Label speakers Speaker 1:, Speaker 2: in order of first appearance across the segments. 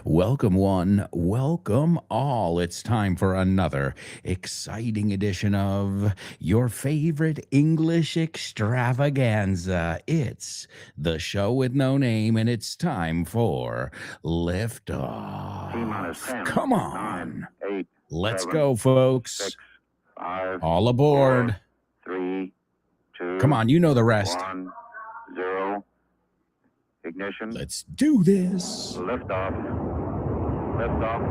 Speaker 1: Welcome one, welcome all. It's time for another exciting edition of your favorite English extravaganza. It's the show with no name, and it's time for
Speaker 2: T-minus
Speaker 1: liftoff.
Speaker 2: 10,
Speaker 1: Come
Speaker 2: 9,
Speaker 1: on.
Speaker 2: 8,
Speaker 1: Let's
Speaker 2: 7,
Speaker 1: go,
Speaker 2: 6,
Speaker 1: folks.
Speaker 2: 5,
Speaker 1: All
Speaker 2: 4,
Speaker 1: aboard.
Speaker 2: 3,
Speaker 1: Come
Speaker 2: 2,
Speaker 1: on, you know the rest.
Speaker 2: 1, 0. Ignition.
Speaker 1: Let's do this.
Speaker 2: Liftoff. Liftoff.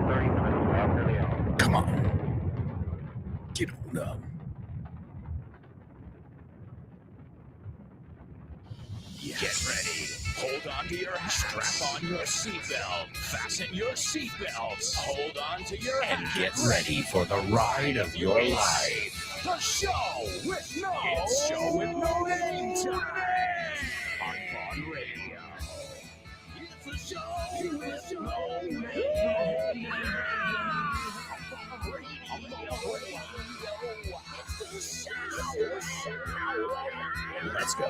Speaker 2: 30 minutes after the hour.
Speaker 1: Come on. Get on up.
Speaker 3: Yes. Get ready. Hold on to your hats. Strap on your seatbelt. Fasten your seatbelts. Hold on to your
Speaker 1: And
Speaker 3: hats.
Speaker 1: get ready for the ride of your life.
Speaker 3: The show with no. It's show with no name time on Vaughn Radio. It's the show with no name. Let's go.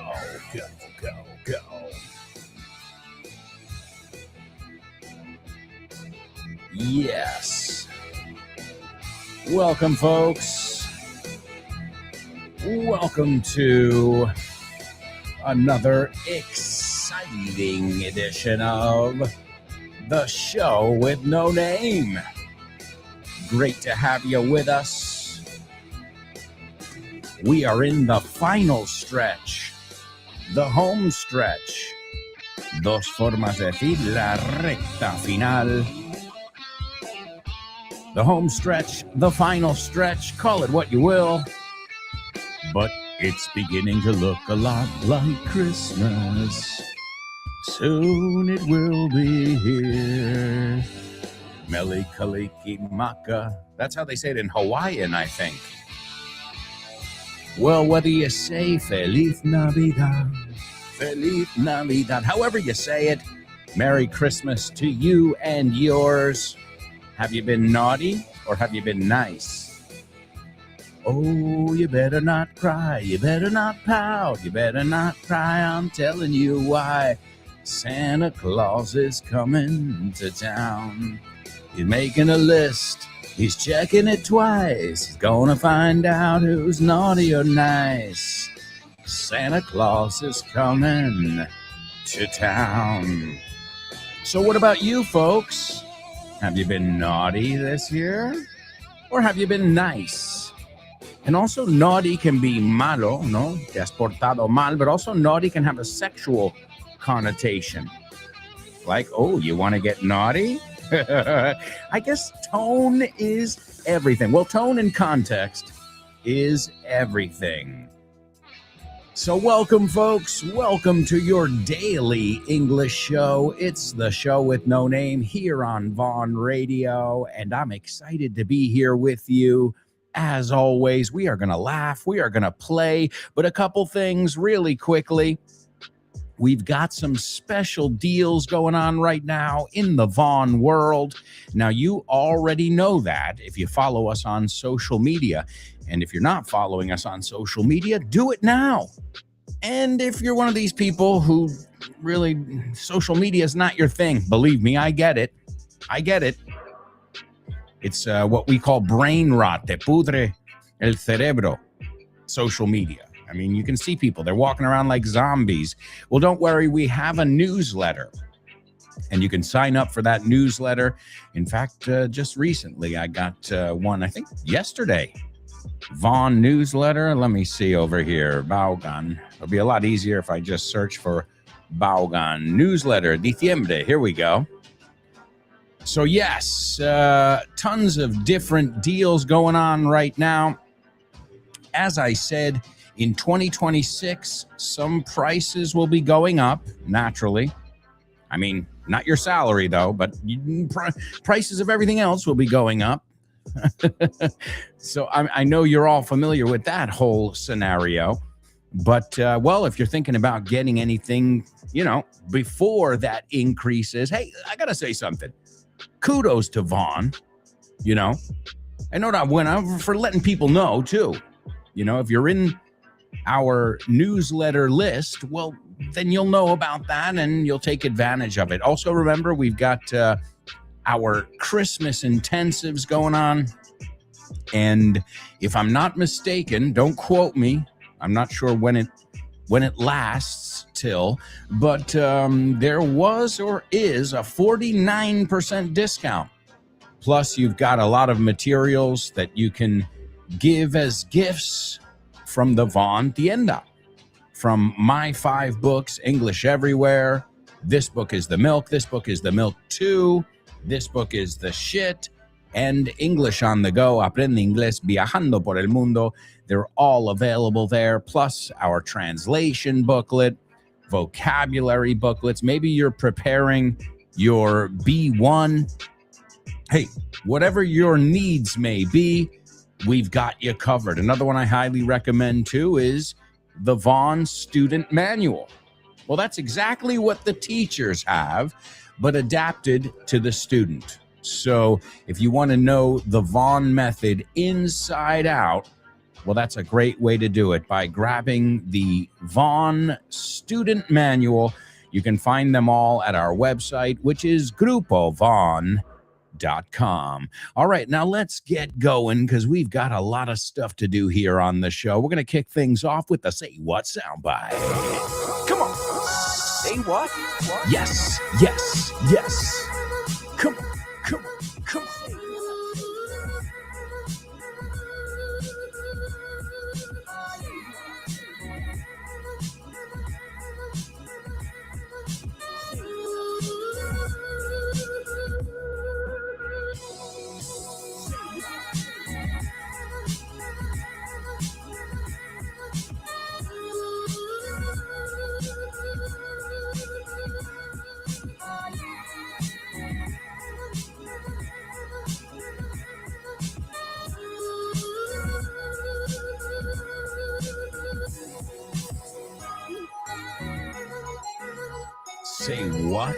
Speaker 3: Go.
Speaker 1: Yes. Welcome, folks. Welcome to another exciting edition of the show with no name. Great to have you with us. We are in the final stretch, the home stretch. Dos formas de decir la recta final. The home stretch, the final stretch, call it what you will. But it's beginning to look a lot like Christmas. Soon it will be here. Mele Kaliki Maka. That's how they say it in Hawaiian, I think. Well, whether you say Feliz Navidad, however you say it, Merry Christmas to you and yours. Have you been naughty or have you been nice? Oh, you better not cry, you better not pout, you better not cry, I'm telling you why. Santa Claus is coming to town. He's making a list, he's checking it twice. He's gonna find out who's naughty or nice. Santa Claus is coming to town. So what about you, folks? Have you been naughty this year? Or have you been nice? And also naughty can be malo, no? Te has portado mal, but also naughty can have a sexual connotation. Like, oh, you want to get naughty? I guess tone is everything. Well, tone and context is everything. So welcome, folks. Welcome to your daily English show. It's the show with no name here on Vaughn Radio, and I'm excited to be here with you. As always, we are going to laugh, we are going to play, but a couple things really quickly. We've got some special deals going on right now in the Vaughn world. Now, you already know that if you follow us on social media. And if you're not following us on social media, do it now. And if you're one of these people who really, social media is not your thing, believe me, I get it. It's what we call brain rot, te pudre el cerebro, social media. I mean, you can see people, they're walking around like zombies. Well, don't worry, we have a newsletter. And you can sign up for that newsletter. In fact, just recently, I got one, I think yesterday. Vaughn newsletter. Let me see over here. Vaughan. It'll be a lot easier if I just search for Vaughan newsletter. Diciembre. Here we go. So yes, tons of different deals going on right now. As I said, in 2026, some prices will be going up, naturally. I mean, not your salary, though, but prices of everything else will be going up. So I know you're all familiar with that whole scenario. But, well, if you're thinking about getting anything, before that increases, hey, I got to say something. Kudos to Vaughn, I know that for letting people know, too. If you're in our newsletter list, well, then you'll know about that and you'll take advantage of it. Also, remember, we've got our Christmas intensives going on. And if I'm not mistaken, don't quote me, I'm not sure when it lasts till, but there was or is a 49% discount. Plus, you've got a lot of materials that you can give as gifts from the Von Tienda. From my 5 books, English Everywhere. This book is the milk. This book is the milk 2. This book is the shit. And English on the Go. Aprende Inglés Viajando por el Mundo. They're all available there. Plus our translation booklet, vocabulary booklets. Maybe you're preparing your B1. Hey, whatever your needs may be, we've got you covered. Another one I highly recommend too is the Vaughn Student Manual. Well, that's exactly what the teachers have, but adapted to the student. So if you want to know the Vaughn method inside out, well, that's a great way to do it by grabbing the Vaughn Student Manual. You can find them all at our website, which is grupovaughn.com. All right, now let's get going because we've got a lot of stuff to do here on the show. We're going to kick things off with the Say What soundbite. Come on.
Speaker 3: Say what?
Speaker 1: Yes, yes, yes. Come on, come on, come on. Say what?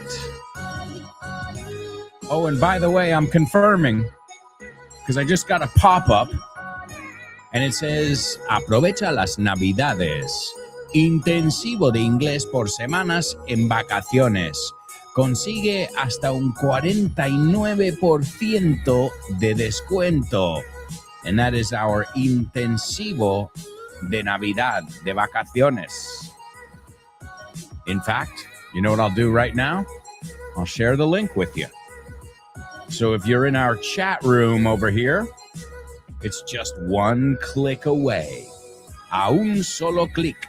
Speaker 1: Oh, and by the way, I'm confirming because I just got a pop-up and it says aprovecha las navidades. Intensivo de inglés por semanas en vacaciones. Consigue hasta un 49% de descuento. And that is our intensivo de Navidad, de vacaciones. In fact, you know what I'll do right now? I'll share the link with you. So if you're in our chat room over here, it's just one click away. A un solo clic.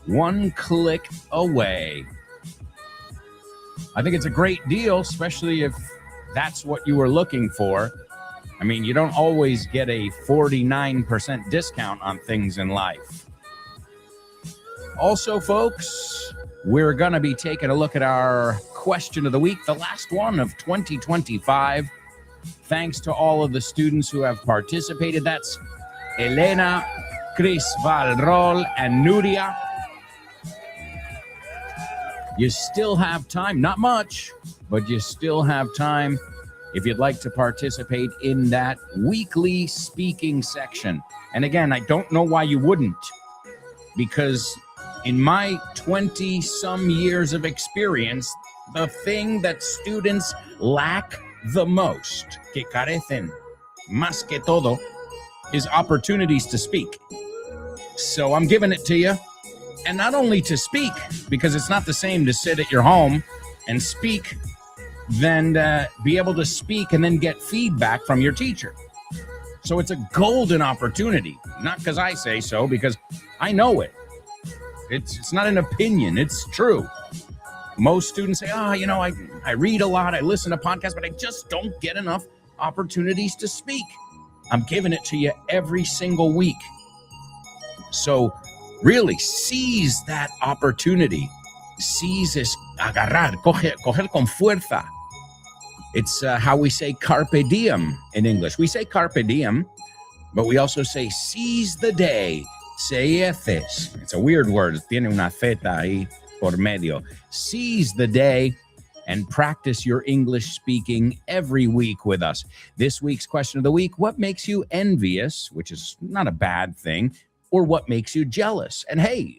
Speaker 1: One click away. I think it's a great deal, especially if that's what you were looking for. I mean, you don't always get a 49% discount on things in life. Also, folks, we're going to be taking a look at our question of the week, the last one of 2025. Thanks to all of the students who have participated. That's Elena, Chris Valrol, and Nuria. You still have time, not much, but you still have time if you'd like to participate in that weekly speaking section. And again, I don't know why you wouldn't, because in my 20-some years of experience, the thing that students lack the most, que carecen más que todo, is opportunities to speak. So I'm giving it to you. And not only to speak, because it's not the same to sit at your home and speak than be able to speak and then get feedback from your teacher. So it's a golden opportunity, not because I say so, because I know it. It's not an opinion, it's true. Most students say, I read a lot, I listen to podcasts, but I just don't get enough opportunities to speak. I'm giving it to you every single week. So really seize that opportunity. Seize es agarrar, coger con fuerza. It's how we say carpe diem in English. We say carpe diem, but we also say seize the day. Seeces. It's a weird word. Tiene una zeta ahí por medio. Seize the day and practice your English speaking every week with us. This week's question of the week: what makes you envious? Which is not a bad thing. or what makes you jealous. And hey,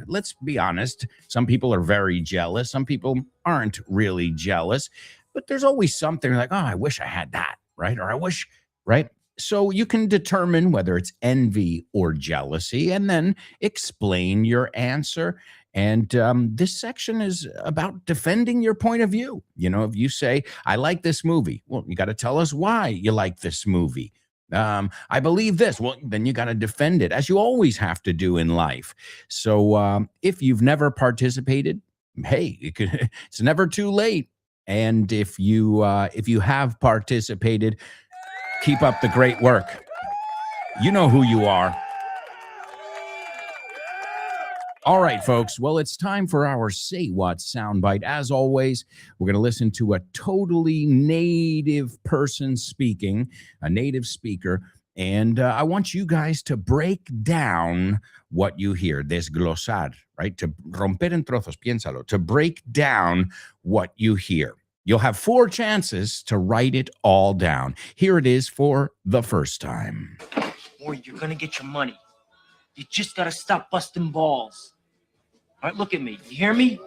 Speaker 1: let's be honest, some people are very jealous, some people aren't really jealous, but there's always something like, oh, I wish I had that, right? Or I wish, right? So you can determine whether it's envy or jealousy and then explain your answer. And this section is about defending your point of view. You know, if you say, I like this movie, well, you got to tell us why you like this movie. I believe this. Well, then you got to defend it, as you always have to do in life. So if you've never participated, hey, it's never too late. And if you have participated, keep up the great work. You know who you are. All right, folks. Well, it's time for our Say What soundbite. As always, we're going to listen to a totally native person speaking, a native speaker, and I want you guys to break down what you hear, desglosar, right? To romper en trozos, piénsalo, to break down what you hear. You'll have 4 chances to write it all down. Here it is for the first time.
Speaker 4: Or you're gonna get your money. You just gotta stop busting balls. All right, look at me. You hear me?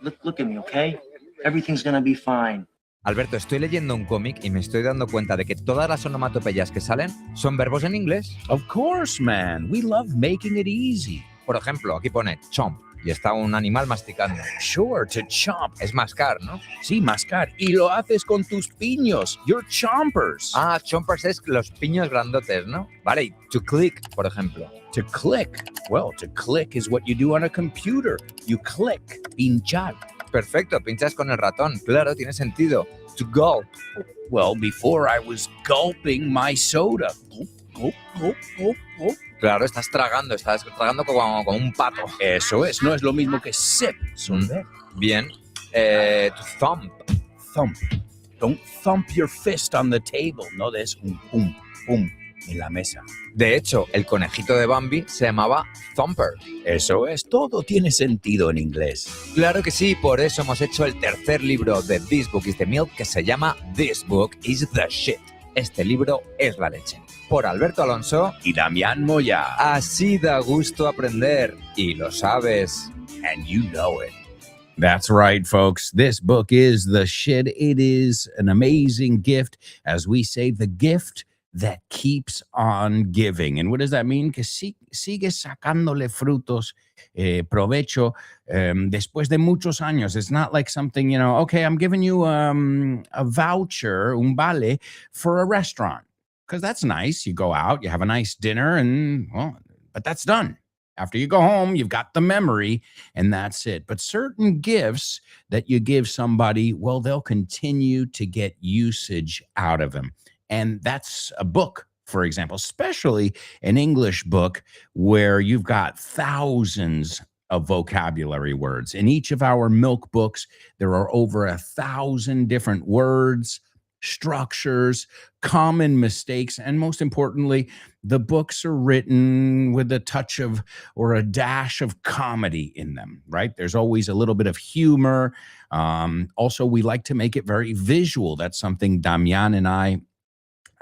Speaker 4: Look at me, okay? Everything's gonna be fine.
Speaker 5: Alberto, estoy leyendo un cómic y me estoy dando cuenta de que todas las onomatopeyas que salen son verbos en inglés.
Speaker 1: Of course, man. We love making it easy.
Speaker 5: Por ejemplo, aquí pone chomp y está un animal masticando.
Speaker 1: Sure, to chomp.
Speaker 5: Es mascar, ¿no?
Speaker 1: Sí, mascar. Y lo haces con tus piños. You're chompers.
Speaker 5: Ah, chompers es los piños grandotes, ¿no? Vale, y to click, por ejemplo.
Speaker 1: To click. Well, to click is what you do on a computer. You click. Pinchar.
Speaker 5: Perfecto, pinchas con el ratón. Claro, tiene sentido. To gulp.
Speaker 1: Well, before I was gulping my soda. Gulp, gulp, gulp, gulp, gulp.
Speaker 5: Claro, estás tragando como un pato.
Speaker 1: Eso es, no es lo mismo que sip.
Speaker 5: Bien. To thump.
Speaker 1: Thump. Don't thump your fist on the table. No des un pum, pum en la mesa.
Speaker 5: De hecho, el conejito de Bambi se llamaba Thumper.
Speaker 1: Eso es, todo tiene sentido en inglés.
Speaker 5: Claro que sí, por eso hemos hecho el tercer libro de This Book is the Milk, que se llama This Book is the Shit. Este libro es la leche. Por Alberto Alonso
Speaker 1: y Damián Moya.
Speaker 5: Así da gusto aprender. Y lo sabes.
Speaker 1: And you know it. That's right, folks. This book is the shit. It is an amazing gift. As we say, the gift that keeps on giving. And what does that mean? Que sigue sacándole frutos, provecho, después de muchos años. It's not like something, you know, okay, I'm giving you a voucher, un vale, for a restaurant. Because that's nice. You go out, you have a nice dinner, and, well, but that's done. After you go home, you've got the memory, and that's it. But certain gifts that you give somebody, well, they'll continue to get usage out of them. And that's a book, for example, especially an English book where you've got thousands of vocabulary words. In each of our milk books, there are over 1,000 different words, structures, common mistakes, and most importantly, the books are written with a touch of or a dash of comedy in them, right? There's always a little bit of humor. Also, we like to make it very visual. That's something Damian and I,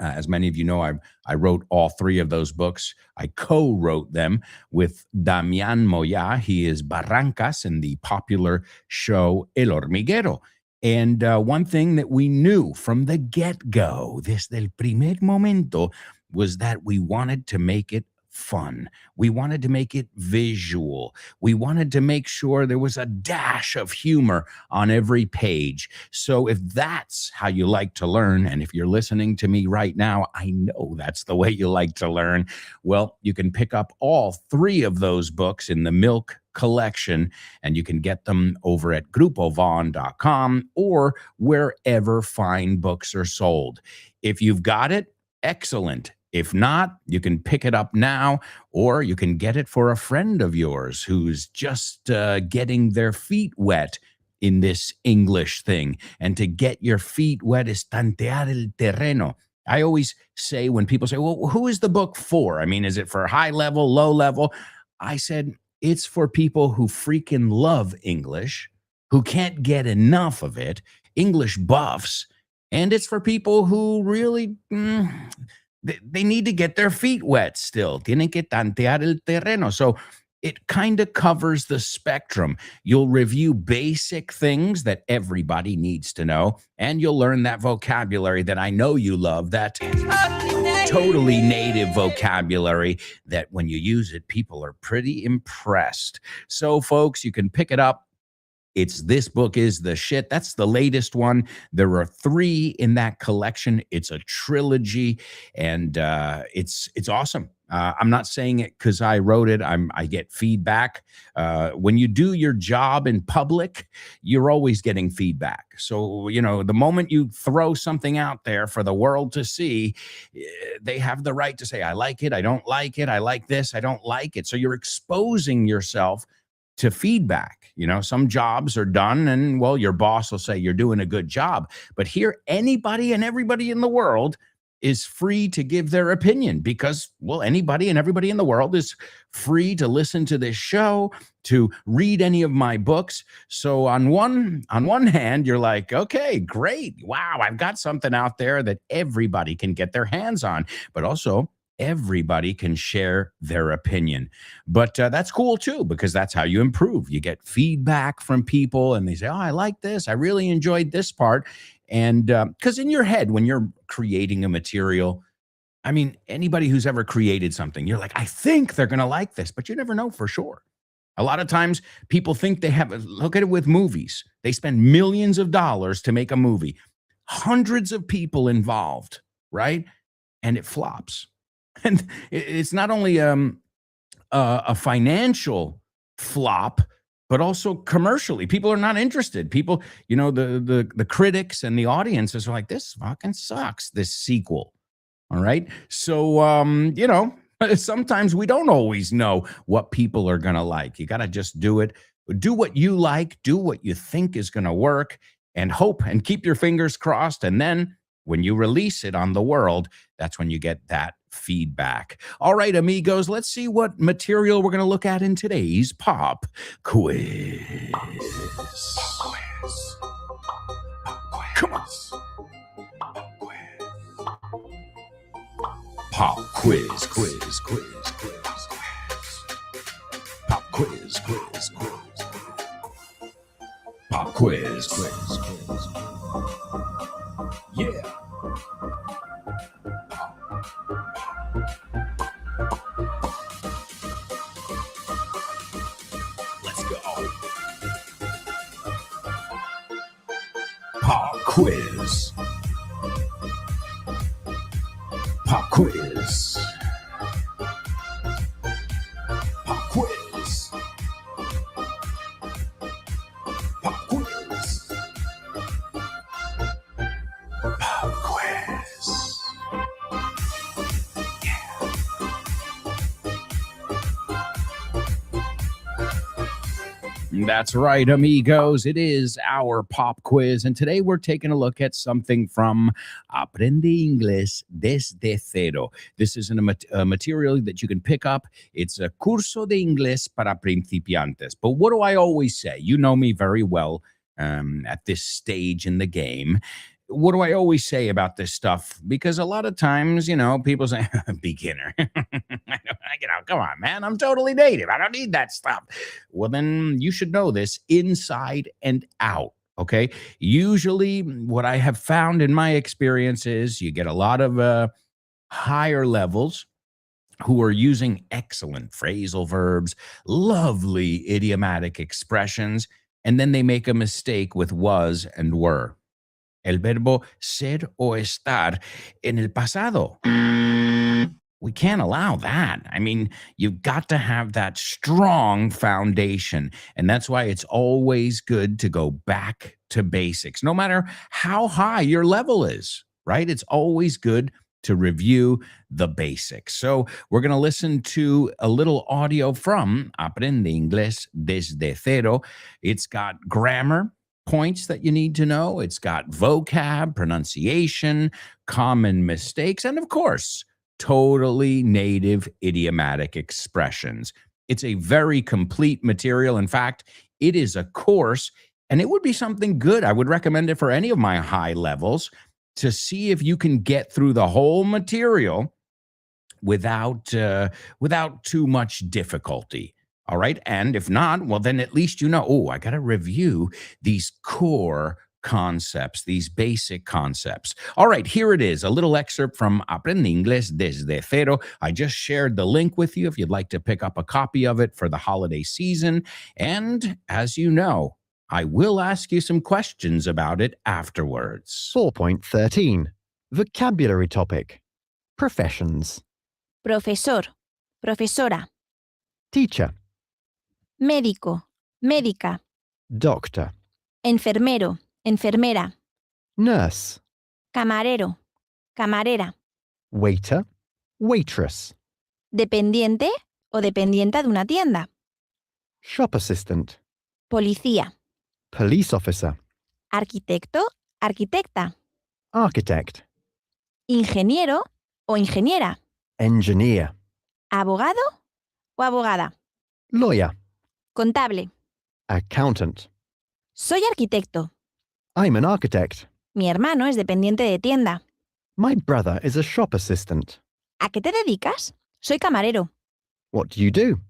Speaker 1: as many of you know, I wrote all 3 of those books. I co-wrote them with Damian Moya. He is Barrancas in the popular show El Hormiguero. And one thing that we knew from the get-go, desde el primer momento, was that we wanted to make it fun. We wanted to make it visual. We wanted to make sure there was a dash of humor on every page. So if that's how you like to learn, and if you're listening to me right now, I know that's the way you like to learn, well, you can pick up all 3 of those books in the Milk collection, and you can get them over at grupovon.com or wherever fine books are sold. If you've got it, excellent. If not, you can pick it up now, or you can get it for a friend of yours who's just getting their feet wet in this English thing. And to get your feet wet is tantear el terreno. I always say when people say, well, who is the book for? I mean, is it for high level, low level? I said, it's for people who freaking love English, who can't get enough of it, English buffs, and it's for people who really they need to get their feet wet still. Tienen que tantear el terreno. So it kind of covers the spectrum. You'll review basic things that everybody needs to know, and you'll learn that vocabulary that I know you love, that totally native vocabulary that when you use it, people are pretty impressed. So, folks, you can pick it up. It's This Book is the Shit. That's the latest one. There are 3 in that collection. It's a trilogy, and it's awesome. I'm not saying it because I wrote it. I get feedback. When you do your job in public, you're always getting feedback. So, the moment you throw something out there for the world to see, they have the right to say, I like it, I don't like it, I like this, I don't like it. So you're exposing yourself to feedback. Some jobs are done and, well, your boss will say you're doing a good job. But here, anybody and everybody in the world is free to give their opinion because, well, anybody and everybody in the world is free to listen to this show, to read any of my books. So on one hand, you're like, okay, great. Wow, I've got something out there that everybody can get their hands on. But also, everybody can share their opinion. But that's cool too, because that's how you improve. You get feedback from people and they say, oh, I like this. I really enjoyed this part. And because in your head, when you're creating a material, I mean, anybody who's ever created something, you're like, I think they're going to like this, but you never know for sure. A lot of times people think they have, look at it with movies. They spend millions of dollars to make a movie, hundreds of people involved, right? And it flops. And it's not only a financial flop, but also commercially. People are not interested. People, the critics and the audiences are like, this fucking sucks, this sequel. All right. So, sometimes we don't always know what people are going to like. You got to just do it. Do what you like. Do what you think is going to work, and hope and keep your fingers crossed. And then when you release it on the world, that's when you get that feedback. All right, amigos, let's see what material we're going to look at in today's pop quiz. Come on. Pop quiz, quiz, quiz, quiz. Pop quiz, quiz, quiz. Pop quiz, quiz, quiz. Yeah. Let's go. Pop quiz. Pop quiz. Pop quiz. Pop quiz. Pop quiz. That's right, amigos. It is our pop quiz. And today we're taking a look at something from Aprende Inglés desde cero. This is a material that you can pick up. It's a curso de inglés para principiantes. But what do I always say? You know me very well at this stage in the game. What do I always say about this stuff? Because a lot of times, people say, beginner. Come on, man. I'm totally native. I don't need that stuff. Well, then you should know this inside and out. Okay. Usually what I have found in my experience is you get a lot of higher levels who are using excellent phrasal verbs, lovely idiomatic expressions, and then they make a mistake with was and were. El verbo ser o estar en el pasado. We can't allow that. I mean, you've got to have that strong foundation. And that's why it's always good to go back to basics, no matter how high your level is, right? It's always good to review the basics. So we're going to listen to a little audio from Aprende Inglés desde cero. It's got grammar points that you need to know. It's got vocab, pronunciation, common mistakes, and of course, totally native idiomatic expressions. It's a very complete material. In fact, it is a course, and it would be something good. I would recommend it for any of my high levels to see if you can get through the whole material without too much difficulty. All right. And if not, well, then at least you know, oh, I got to review these core concepts, these basic concepts. All right, here it is, a little excerpt from Aprende Inglés desde cero. I just shared the link with you if you'd like to pick up a copy of it for the holiday season. And as you know, I will ask you some questions about it afterwards.
Speaker 6: 4.13 Vocabulary topic. Professions.
Speaker 7: Profesor, profesora,
Speaker 6: Teacher.
Speaker 7: médico, médica,
Speaker 6: Doctor.
Speaker 7: enfermero, enfermera,
Speaker 6: Nurse.
Speaker 7: camarero, camarera,
Speaker 6: Waiter. Waitress.
Speaker 7: dependiente o dependienta de una tienda,
Speaker 6: Shop assistant.
Speaker 7: policía,
Speaker 6: Police officer.
Speaker 7: arquitecto, arquitecta,
Speaker 6: Architect.
Speaker 7: ingeniero o ingeniera,
Speaker 6: Engineer.
Speaker 7: abogado o abogada,
Speaker 6: Lawyer.
Speaker 7: contable.
Speaker 6: Accountant.
Speaker 7: Soy arquitecto.
Speaker 6: I'm an architect.
Speaker 7: Mi hermano es dependiente de tienda.
Speaker 6: My brother is a shop assistant.
Speaker 7: ¿A qué te dedicas? Soy camarero.
Speaker 6: What do you do?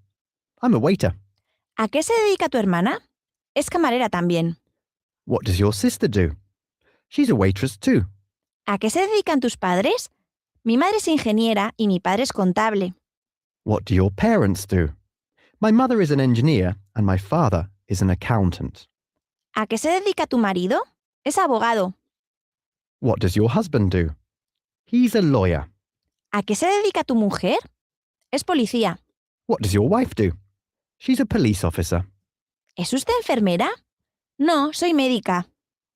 Speaker 6: I'm a waiter.
Speaker 7: ¿A qué se dedica tu hermana? Es camarera también.
Speaker 6: What does your sister do? She's a waitress too.
Speaker 7: ¿A qué se dedican tus padres? Mi madre es ingeniera y mi padre es contable.
Speaker 6: What do your parents do? My mother is an engineer and my father is an accountant.
Speaker 7: ¿A qué se dedica tu marido? Es abogado.
Speaker 6: What does your husband do? He's a lawyer.
Speaker 7: ¿A qué se dedica tu mujer? Es policía.
Speaker 6: What does your wife do? She's a police officer.
Speaker 7: ¿Es usted enfermera? No, soy médica.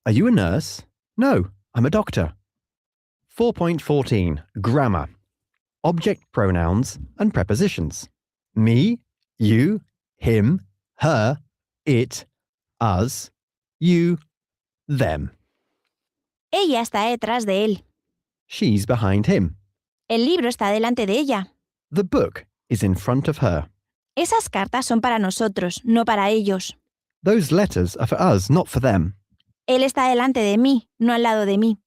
Speaker 6: Are you a nurse? No, I'm a doctor. 4.14 Grammar. Object pronouns and prepositions. Me, you, him, her, it, us, you, them.
Speaker 7: Ella está detrás de él.
Speaker 6: She's behind him.
Speaker 7: El libro está delante de ella.
Speaker 6: The book is in front of her.
Speaker 7: Esas cartas son para nosotros, no para ellos.
Speaker 6: Those letters are for us, not for them.
Speaker 7: Él está delante de mí, no al lado de mí.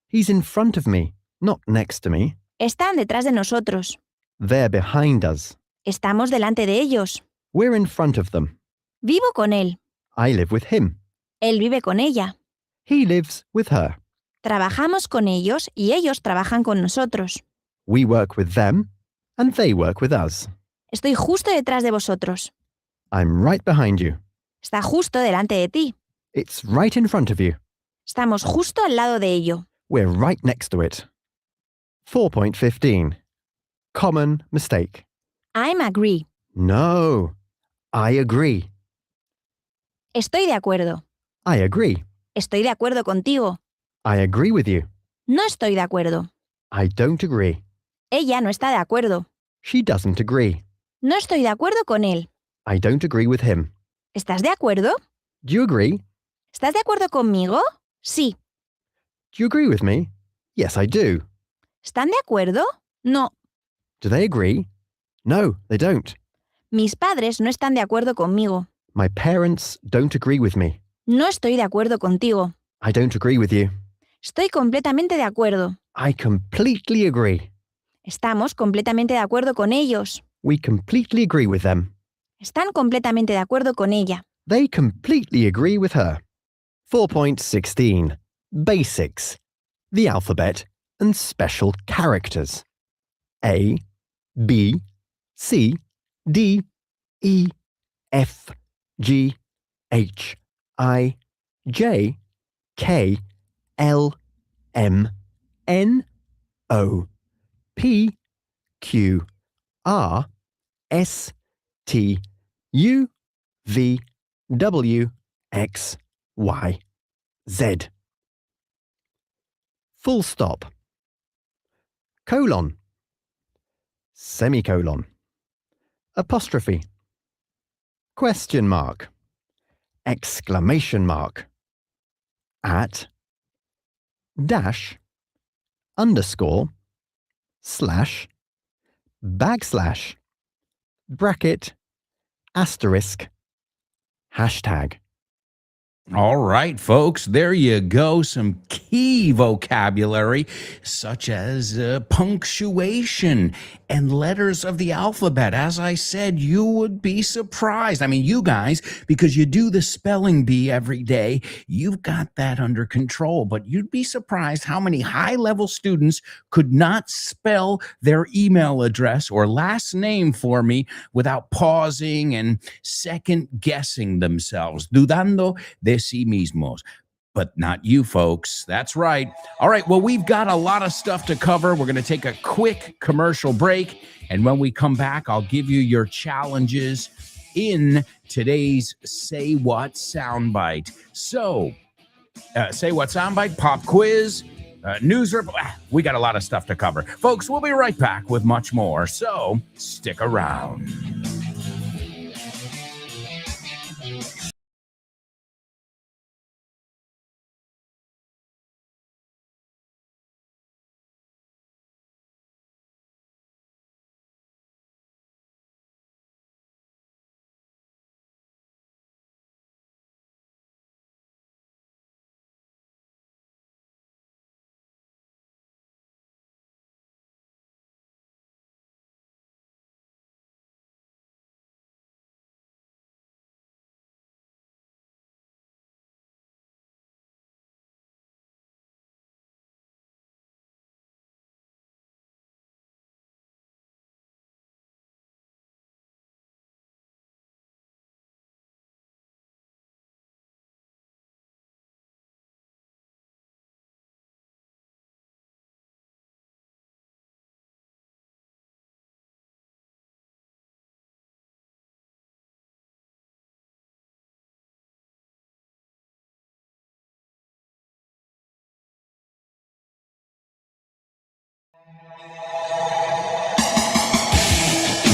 Speaker 6: He's in front of me, not next to me.
Speaker 7: Están detrás de nosotros.
Speaker 6: They're behind us.
Speaker 7: Estamos delante de ellos.
Speaker 6: We're in front of them.
Speaker 7: Vivo con él.
Speaker 6: I live with him.
Speaker 7: Él vive con ella.
Speaker 6: He lives with her.
Speaker 7: Trabajamos con ellos y ellos trabajan con nosotros.
Speaker 6: We work with them, and they work with us.
Speaker 7: Estoy justo detrás de vosotros.
Speaker 6: I'm right behind you.
Speaker 7: Está justo delante de ti.
Speaker 6: It's right in front of you.
Speaker 7: Estamos justo al lado de ello.
Speaker 6: We're right next to it. 4.15 Common mistake.
Speaker 7: I'm agree.
Speaker 6: No. I agree.
Speaker 7: Estoy de acuerdo.
Speaker 6: I agree.
Speaker 7: Estoy de acuerdo contigo.
Speaker 6: I agree with you.
Speaker 7: No estoy de acuerdo.
Speaker 6: I don't agree.
Speaker 7: Ella no está de acuerdo.
Speaker 6: She doesn't agree.
Speaker 7: No estoy de acuerdo con él.
Speaker 6: I don't agree with him.
Speaker 7: ¿Estás de acuerdo?
Speaker 6: Do you agree?
Speaker 7: ¿Estás de acuerdo conmigo? Sí.
Speaker 6: Do you agree with me? Yes, I do.
Speaker 7: ¿Están de acuerdo? No.
Speaker 6: Do they agree? No, they don't.
Speaker 7: Mis padres no están de acuerdo conmigo.
Speaker 6: My parents don't agree with me.
Speaker 7: No estoy de acuerdo contigo.
Speaker 6: I don't agree with you.
Speaker 7: Estoy completamente de acuerdo.
Speaker 6: I completely agree.
Speaker 7: Estamos completamente de acuerdo con ellos.
Speaker 6: We completely agree with them.
Speaker 7: Están completamente de acuerdo con ella.
Speaker 6: They completely agree with her. 4.16 Basics. The alphabet and special characters. A, B, C, D, E, F, G, H, I, J, K, L, M, N, O, P, Q, R, S, T, U, V, W, X, Y, Z. Full stop. Colon. Semicolon. Apostrophe. Question mark. Exclamation mark. At. Dash. Underscore. Slash. Backslash. Bracket. Asterisk. Hashtag.
Speaker 1: All right, folks, there you go. Some key vocabulary such as punctuation and letters of the alphabet. As I said, you would be surprised. I mean, you guys, because you do the spelling bee every day, you've got that under control. But you'd be surprised how many high-level students could not spell their email address or last name for me without pausing and second-guessing themselves, dudando de sí mismos. But not you, folks. That's right. All right, well, we've got a lot of stuff to cover. We're going to take a quick commercial break. And when we come back, I'll give you your challenges in today's Say What Soundbite. So, Say What Soundbite, pop quiz, news report. We got a lot of stuff to cover. Folks, we'll be right back with much more. So, stick around.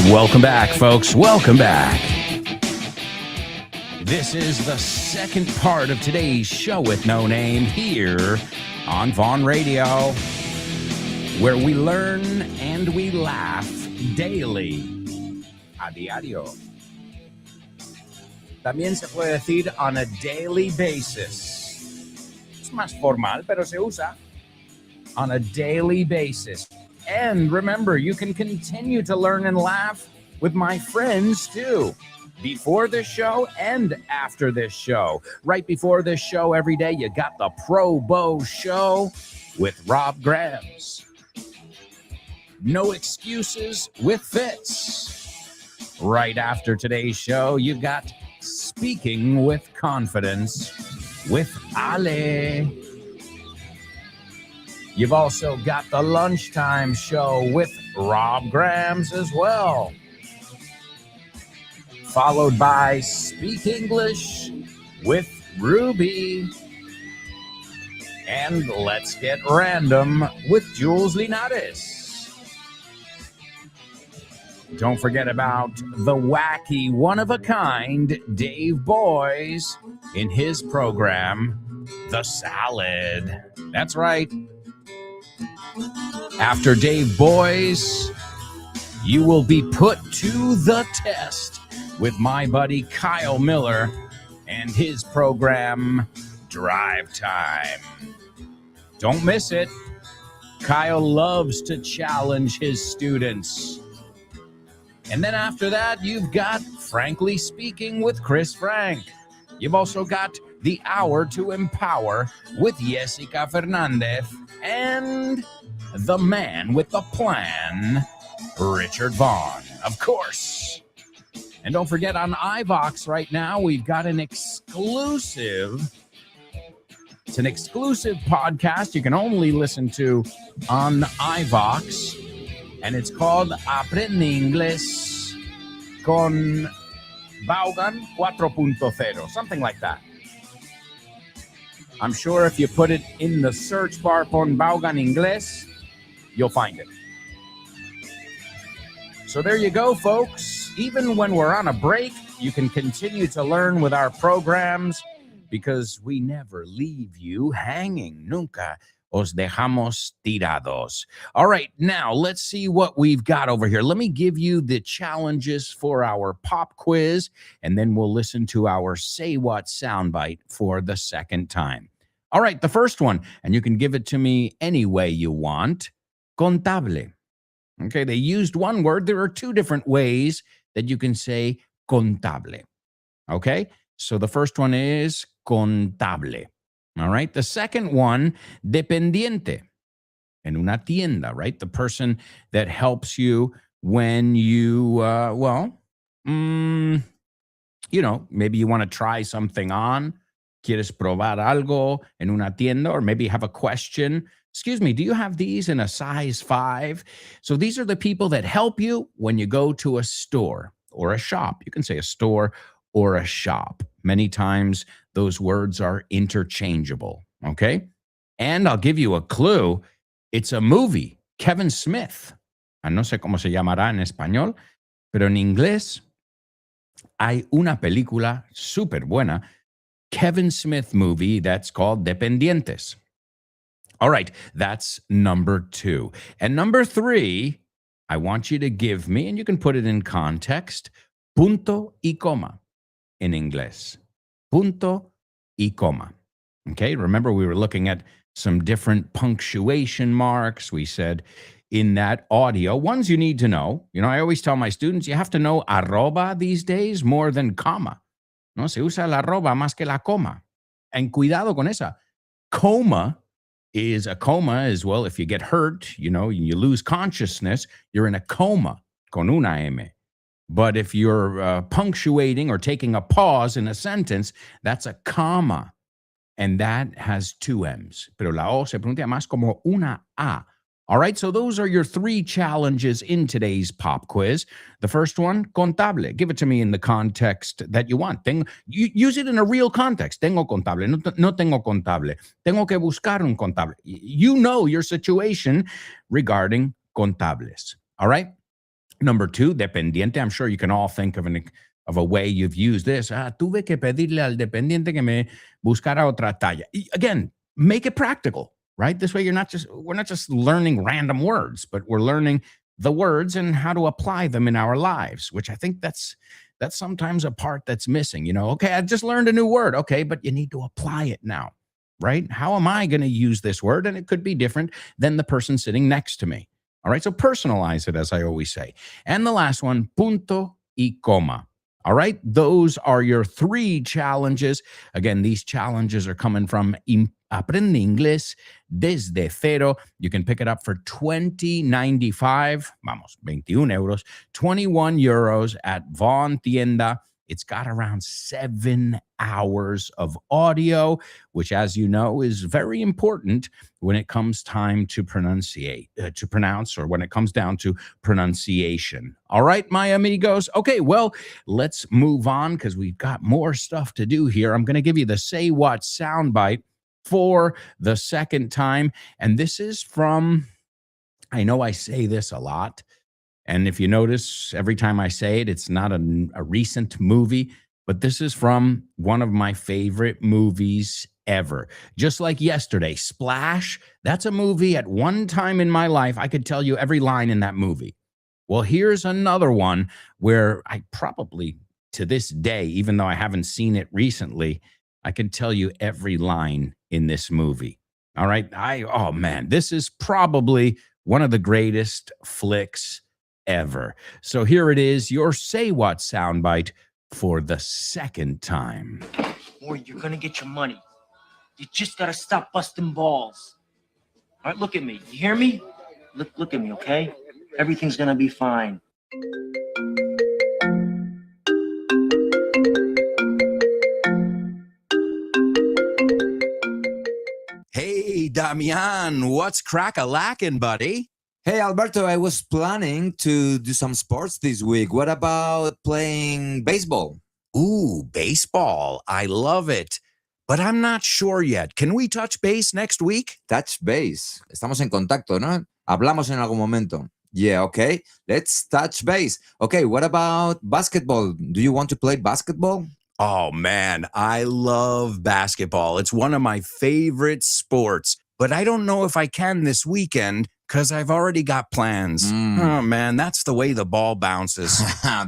Speaker 1: Welcome back, folks. Welcome back. This is the second part of today's show with no name here on Vaughn Radio, where we learn and we laugh daily. A diario. También se puede decir on a daily basis. Es más formal, pero se usa on a daily basis. And remember, you can continue to learn and laugh with my friends too. Before this show and after this show. Right before this show every day, you got the Pro Bow Show with Rob Grams. No Excuses with Fitz. Right after today's show, you got Speaking with Confidence with Ale. You've also got the Lunchtime Show with Rob Grams as well. Followed by Speak English with Ruby. And Let's Get Random with Jules Linares. Don't forget about the wacky, one-of-a-kind Dave Boys in his program, The Salad. That's right. After Dave Boys, you will be put to the test with my buddy Kyle Miller and his program, Drive Time. Don't miss it. Kyle loves to challenge his students. And then after that, you've got Frankly Speaking with Chris Frank. You've also got The Hour to Empower with Jessica Fernandez and the man with the plan, Richard Vaughn, of course. And don't forget, on iVox right now, we've got an exclusive. It's an exclusive podcast you can only listen to on iVox, and it's called Aprende Inglés con Vaughan 4.0, something like that. I'm sure if you put it in the search bar, pon Vaughan Inglés, you'll find it. So there you go, folks. Even when we're on a break, you can continue to learn with our programs because we never leave you hanging. Nunca os dejamos tirados. All right, now let's see what we've got over here. Let me give you the challenges for our pop quiz, and then we'll listen to our Say What soundbite for the second time. All right, the first one, and you can give it to me any way you want. Contable. Okay, they used one word. There are two different ways that you can say contable. Okay, so the first one is contable. All right, the second one, dependiente. En una tienda, right? The person that helps you when you, maybe you want to try something on. Quieres probar algo en una tienda, or maybe you have a question. Excuse me, do you have these in a size 5? So these are the people that help you when you go to a store or a shop. You can say a store or a shop. Many times those words are interchangeable, okay? And I'll give you a clue. It's a movie, Kevin Smith. No sé cómo se llamará en español, pero en inglés hay una película súper buena, Kevin Smith movie that's called Dependientes. All right, that's number 2. And number 3, I want you to give me, and you can put it in context, punto y coma in English. Punto y coma. Okay, remember we were looking at some different punctuation marks. We said in that audio, ones you need to know. I always tell my students, you have to know arroba these days more than comma. No, se usa la arroba más que la coma. And cuidado con esa. Coma is well, if you get hurt, you lose consciousness, you're in a coma, con una M. But if you're punctuating or taking a pause in a sentence, that's a comma. And that has 2 M's. Pero la O se pronuncia más como una A. All right, so those are your 3 challenges in today's pop quiz. The first one, contable. Give it to me in the context that you want. Use it in a real context. Tengo contable, no tengo contable. Tengo que buscar un contable. You know your situation regarding contables. All right? Number 2, dependiente. I'm sure you can all think of a way you've used this. Tuve que pedirle al dependiente que me buscara otra talla. Again, make it practical. Right? This way we're not just learning random words, but we're learning the words and how to apply them in our lives, which I think that's sometimes a part that's missing. Okay, I just learned a new word. Okay, but you need to apply it now, right? How am I going to use this word? And it could be different than the person sitting next to me. All right, so personalize it, as I always say. And the last one, punto y coma. All right, those are your 3 challenges. Again, these challenges are coming from Aprende Inglés desde cero. You can pick it up for $20.95, 21 euros, 21 euros at Von Tienda. It's got around 7 hours of audio, which, as you know, is very important when it comes time to pronounce, or when it comes down to pronunciation. All right, my amigos. Okay, well, let's move on because we've got more stuff to do here. I'm going to give you the Say What soundbite for the second time. And this is from, I know I say this a lot, and if you notice, every time I say it, it's not a recent movie, but this is from one of my favorite movies ever. Just like yesterday, Splash, that's a movie at one time in my life, I could tell you every line in that movie. Well, here's another one where I probably, to this day, even though I haven't seen it recently, I can tell you every line in this movie. All right. Oh man, this is probably one of the greatest flicks ever. So here it is, your Say What soundbite for the second time.
Speaker 4: Or you're gonna get your money. You just gotta stop busting balls. All right, look at me. You hear me? Look at me, okay? Everything's gonna be fine.
Speaker 1: Hey, Damian, what's crack-a-lackin', buddy?
Speaker 5: Hey, Alberto, I was planning to do some sports this week. What about playing baseball?
Speaker 1: Ooh, baseball. I love it. But I'm not sure yet. Can we touch base next week?
Speaker 5: Touch base. Estamos en contacto, ¿no? Hablamos en algún momento. Yeah, okay. Let's touch base. Okay, what about basketball? Do you want to play basketball?
Speaker 1: Oh, man, I love basketball. It's one of my favorite sports. But I don't know if I can this weekend because I've already got plans. Oh, man, that's the way the ball bounces.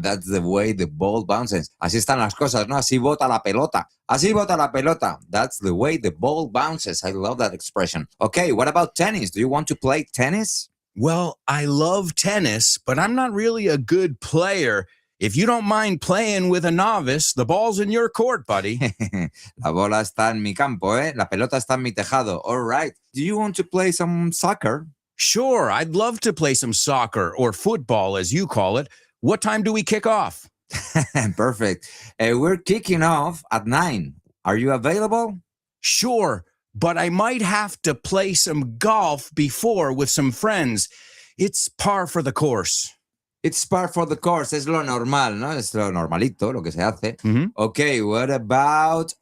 Speaker 5: That's the way the ball bounces. Así están las cosas, ¿no? Así bota la pelota. Así bota la pelota. That's the way the ball bounces. I love that expression. Okay, what about tennis? Do you want to play tennis?
Speaker 1: Well, I love tennis, but I'm not really a good player. If you don't mind playing with a novice, the ball's in your court, buddy.
Speaker 5: La bola está en mi campo, ¿eh? La pelota está en mi tejado. All right. Do you want to play some soccer?
Speaker 1: Sure, I'd love to play some soccer or football, as you call it. What time do we kick off?
Speaker 5: Perfect. We're kicking off at 9. Are you available?
Speaker 1: Sure, but I might have to play some golf before with some friends. It's par for the course.
Speaker 5: It's par for the course. Es lo normal, ¿no? Es lo normalito, lo que se hace.
Speaker 1: Mhm.
Speaker 5: Okay, what about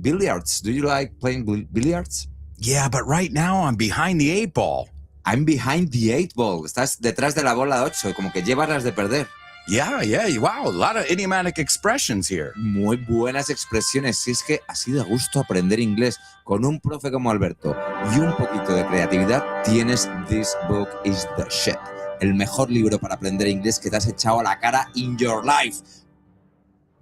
Speaker 5: billiards? Do you like playing billiards?
Speaker 1: Yeah, but right now I'm behind the 8 ball.
Speaker 5: I'm behind the 8 ball. Estás detrás de la bola 8, como que llevas las de perder.
Speaker 1: Yeah, wow, a lot of idiomatic expressions here.
Speaker 5: Muy buenas expresiones. Si es que así de gusto aprender inglés con un profe como Alberto y un poquito de creatividad, tienes This Book is the Shit. El mejor libro para aprender inglés que te has echado a la cara in your life.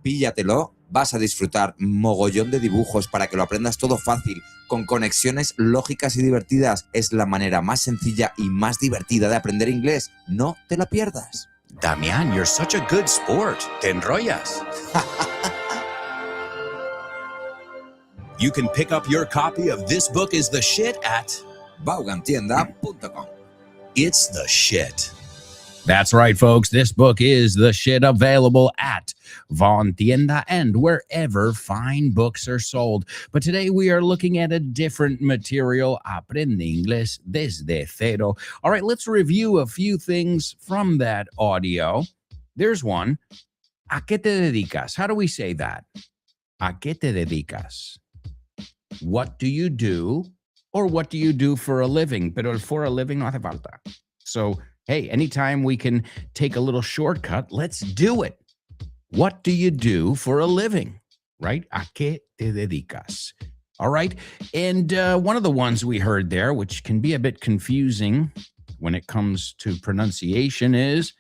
Speaker 5: Píllatelo, vas a disfrutar mogollón de dibujos para que lo aprendas todo fácil, con conexiones lógicas y divertidas. Es la manera más sencilla y más divertida de aprender inglés. No te la pierdas.
Speaker 1: Damián, you're such a good sport. Te enrollas. You can pick up your copy of This Book is the Shit at
Speaker 5: Vaughantienda.com.
Speaker 1: It's the Shit. That's right, folks. This book is the shit, available at Von Tienda and wherever fine books are sold. But today we are looking at a different material, Aprende Inglés desde cero. All right, let's review a few things from that audio. There's one. ¿A qué te dedicas? How do we say that? ¿A qué te dedicas? What do you do? Or what do you do for a living? Pero el for a living no hace falta. So, hey, anytime we can take a little shortcut, let's do it. What do you do for a living, right? ¿A qué te dedicas? All right. And one of the ones we heard there, which can be a bit confusing when it comes to pronunciation, is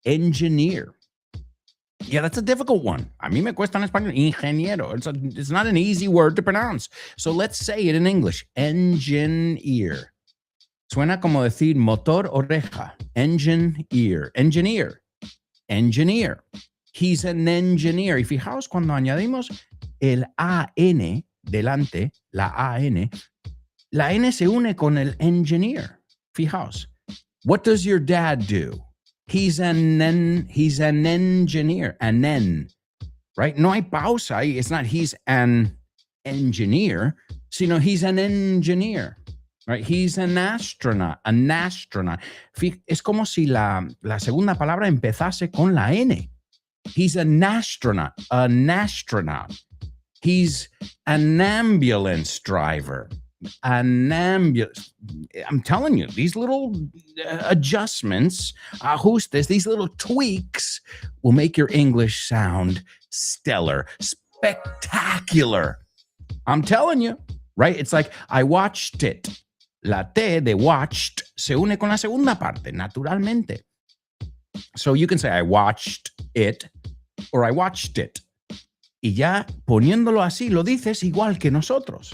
Speaker 1: engineer. Yeah, that's a difficult one. A mí me cuesta en español. Ingeniero. It's not an easy word to pronounce. So let's say it in English. Engineer. Suena como decir motor oreja. Engineer. Engineer. Engineer. He's an engineer. Y fijaos, cuando añadimos el AN delante, la AN, la N se une con el engineer. Fijaos. What does your dad do? He's an engineer. An en. Right? No hay pausa ahí. It's not he's an engineer, sino he's an engineer. Right? He's an astronaut. An astronaut. Es como si la segunda palabra empezase con la N. He's an astronaut. An astronaut. He's an ambulance driver. An ambulance. I'm telling you, these little adjustments, ajustes, these little tweaks will make your English sound stellar, spectacular. I'm telling you, right? It's like I watched it. La T de watched se une con la segunda parte, naturalmente. So you can say I watched it or I watched it. Y ya poniéndolo así, lo dices igual que nosotros.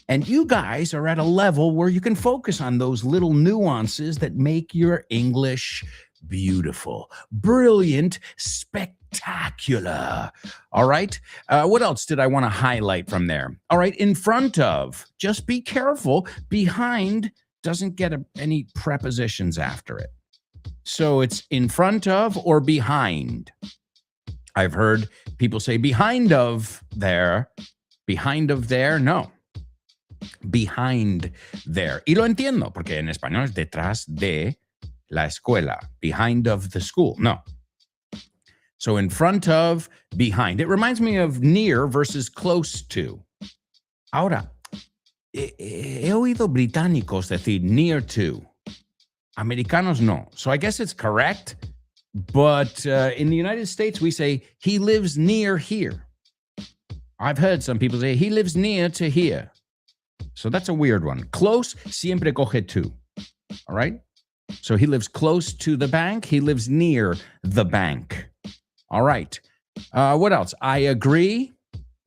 Speaker 1: And you guys are at a level where you can focus on those little nuances that make your English beautiful, brilliant, spectacular. All right. What else did I want to highlight from there? All right. In front of, just be careful. Behind doesn't get any prepositions after it. So it's in front of or behind. I've heard people say behind of there. Behind of there. No. Behind there. Y lo entiendo, porque en español es detrás de la escuela. Behind of the school. No. So in front of, behind. It reminds me of near versus close to. Ahora, he oído británicos decir near to. Americanos no. So I guess it's correct. But in the United States, we say he lives near here. I've heard some people say he lives near to here. So that's a weird one. Close, siempre coge to. All right? So he lives close to the bank. He lives near the bank. All right. What else? I agree.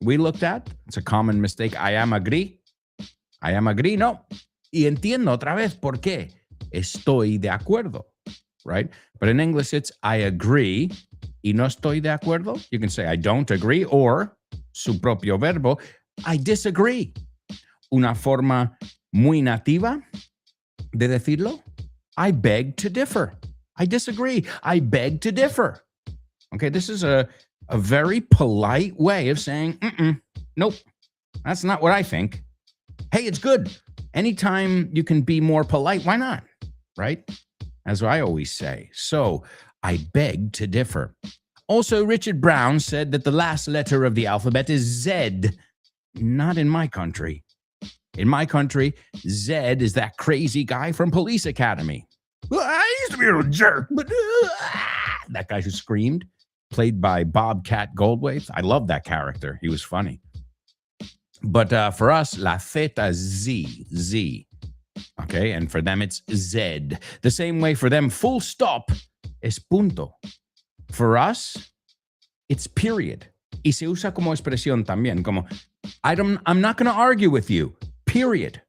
Speaker 1: We looked at. It's a common mistake. I am agree. I am agree. No. Y entiendo otra vez por qué. estoy de acuerdo, right? But in English, it's I agree y no estoy de acuerdo. You can say I don't agree, or su propio verbo, I disagree. Una forma muy nativa de decirlo, I beg to differ. I disagree. I beg to differ. Okay, this is a very polite way of saying, nope, that's not what I think. Hey, it's good. Anytime you can be more polite, why not? Right? As I always say. So I beg to differ. Also, Richard Brown said that the last letter of the alphabet is Z. Not in my country. In my country, Zed is that crazy guy from Police Academy. Well, I used to be a jerk, but that guy who screamed, played by Bobcat Goldthwait. I love that character. He was funny. But for us, la theta is Z. Okay, and for them, it's Z. The same way for them, full stop es punto. For us, it's period. Y se usa como expresión también, como, I'm not going to argue with you, period,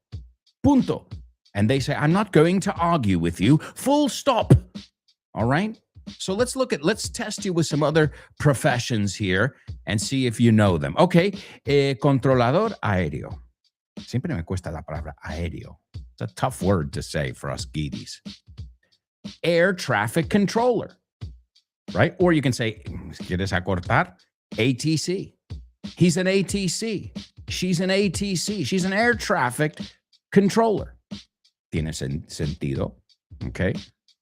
Speaker 1: punto. And they say, I'm not going to argue with you, full stop. All right? So let's test you with some other professions here and see if you know them. Okay, controlador aéreo. Siempre me cuesta la palabra aéreo. It's a tough word to say for us guiris. Air traffic controller, right? Or you can say, ¿quieres acortar? ATC. He's an ATC. She's an ATC. She's an air traffic controller. Tiene sentido, okay?